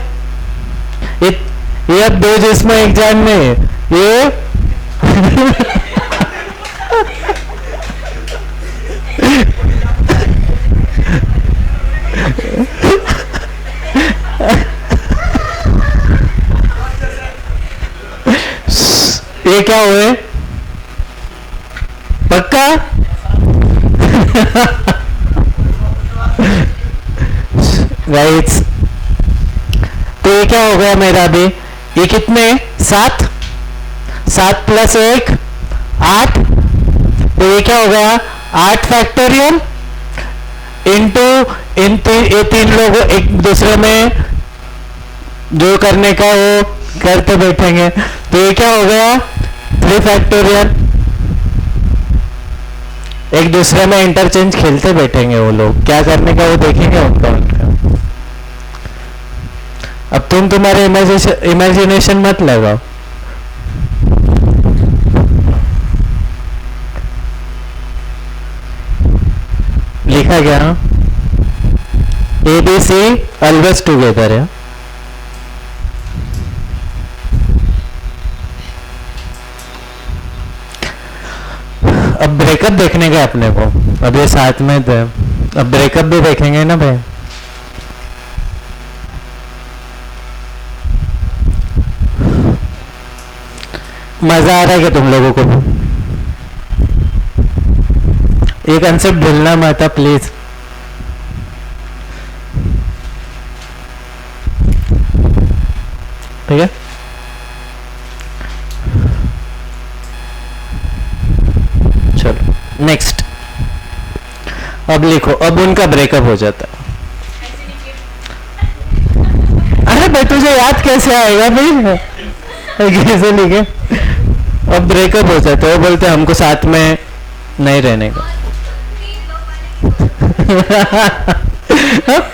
ये अब दो जिसमें एक जान में है, ये ये क्या हुए, पक्का राइट्स। तो ये क्या हो गया मेरा भी, ये कितने, 7, 7 + 1 8। तो ये क्या हो गया, 8 फैक्टोरियल इंटू ये तीन लोग एक दूसरे में जो करने का वो करते बैठेंगे। तो ये क्या हो गया, 3 फैक्टोरियल, एक दूसरे में इंटरचेंज खेलते बैठेंगे वो लोग, क्या करने का वो देखेंगे उनका उनका। अब तुम तुम्हारे इमेजिनेशन मत लगाओ। लिखा गया ABC ऑलवेज टुगेदर है। अब ब्रेकअप देखने का अपने को, अब ये साथ में थे, अब ब्रेकअप भी देखेंगे ना भाई। मजा आ रहा है क्या तुम लोगों को? ये कंसेप्ट भूलना मत प्लीज। ठीक है, चलो नेक्स्ट। अब लिखो, अब उनका ब्रेकअप हो जाता है। अरे भाई तुझे याद कैसे आएगा भाई, कैसे लिखे। अब ब्रेकअप हो जाता है, वो बोलते हैं हमको साथ में नहीं रहने का।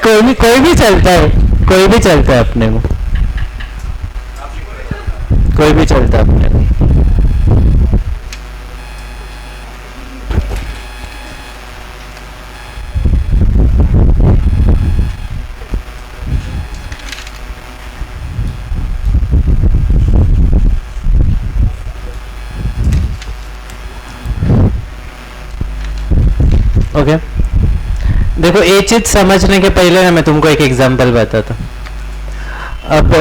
कोई भी चलता है, कोई भी चलता है अपने को, कोई भी चलता है अपने को। ओके देखो, ये चीज समझने के पहले ना मैं तुमको एक एग्जांपल बताता। अब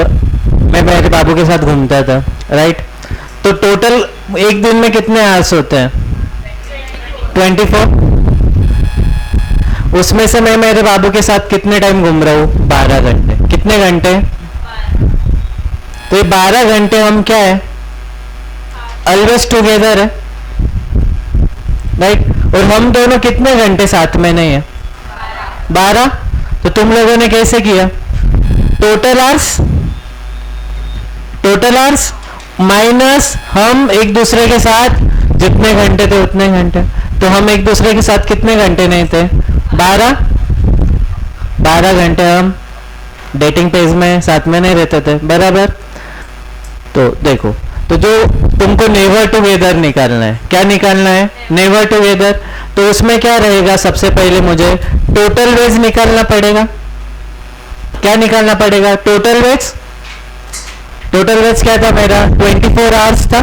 मैं मेरे बाबू के साथ घूमता था, राइट। तो टोटल एक दिन में कितने आवर्स होते हैं, 24। उसमें से मैं मेरे बाबू के साथ कितने टाइम घूम रहा हूँ, 12 घंटे। कितने घंटे, तो ये 12 घंटे हम क्या है, ऑलवेज टुगेदर है, राइट। और हम दोनों कितने घंटे साथ में नहीं है, 12। तो तुम लोगों ने कैसे किया, टोटल आवर्स माइनस हम एक दूसरे के साथ जितने घंटे थे उतने घंटे। तो हम एक दूसरे के साथ कितने घंटे नहीं थे, 12 घंटे हम डेटिंग पेज में साथ में नहीं रहते थे, बराबर। तो देखो, तो जो तुमको नेवर टुगेदर निकालना है, क्या निकालना है, नेवर टुगेदर। तो उसमें क्या रहेगा, सबसे पहले मुझे टोटल वेज निकालना पड़ेगा। क्या निकालना पड़ेगा, टोटल वेज। टोटल वेज क्या था मेरा, 24 आवर्स था।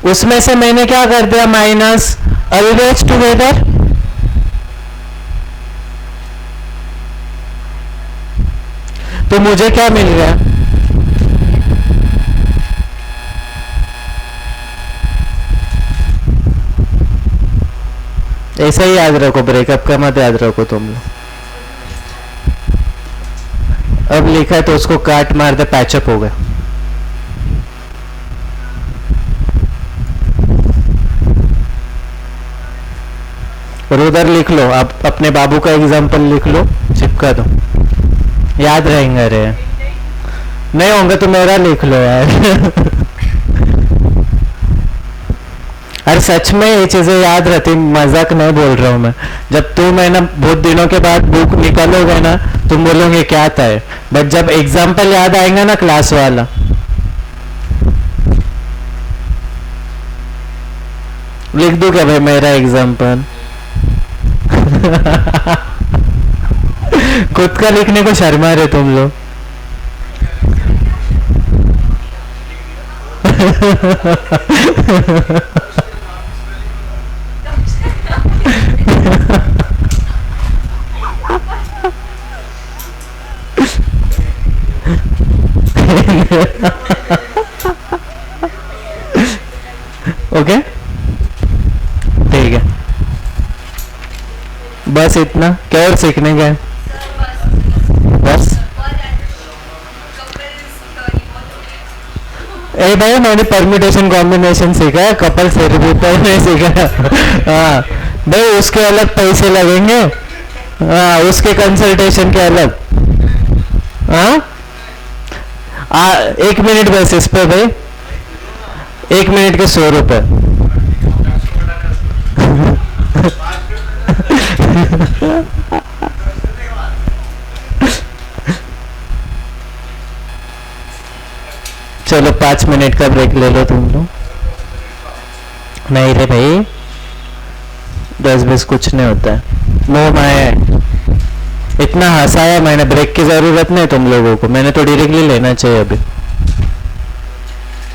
उसमें से मैंने क्या कर दिया माइनस, ऑलवेज टुगेदर। तो मुझे क्या मिल गया, ऐसा ही याद रखो, ब्रेकअप का मत याद रखो तुम लोग। अब लिखा है तो उसको काट मार दे, पैचअप हो गया। और उधर लिख लो, आप अपने बाबू का एग्जाम्पल लिख लो, चिपका दो, याद रहेंगे। अरे नहीं होंगे तो मेरा लिख लो यार। अरे सच में ये चीजें याद रहती, मजाक नहीं बोल रहा हूँ मैं। जब तुम है ना बहुत दिनों के बाद बुक निकालोगे ना, तुम बोलोगे क्या था, बट जब एग्जाम्पल याद आएगा ना क्लास वाला, लिख दो क्या भाई मेरा एग्जाम्पल। खुद का लिखने को शर्मा रहे तुम लोग। ओके ठीक है, बस इतना, क्या और सीखने का है? बस ए भाई मैंने परम्यूटेशन कॉम्बिनेशन सीखा है, कपल थेरेपी पर नहीं सीखा। हाँ भाई उसके अलग पैसे लगेंगे, हाँ उसके कंसल्टेशन के अलग। हाँ 1 मिनट बस इस पे भाई, 1 मिनट के 100 रुपए। चलो 5 मिनट का ब्रेक ले लो तुम लोग। नहीं रे भाई 10-20 कुछ नहीं होता है। नो मैं इतना हंसाया मैंने, ब्रेक की जरूरत नहीं तुम लोगों को, मैंने तो डायरेक्टली लेना चाहिए अभी।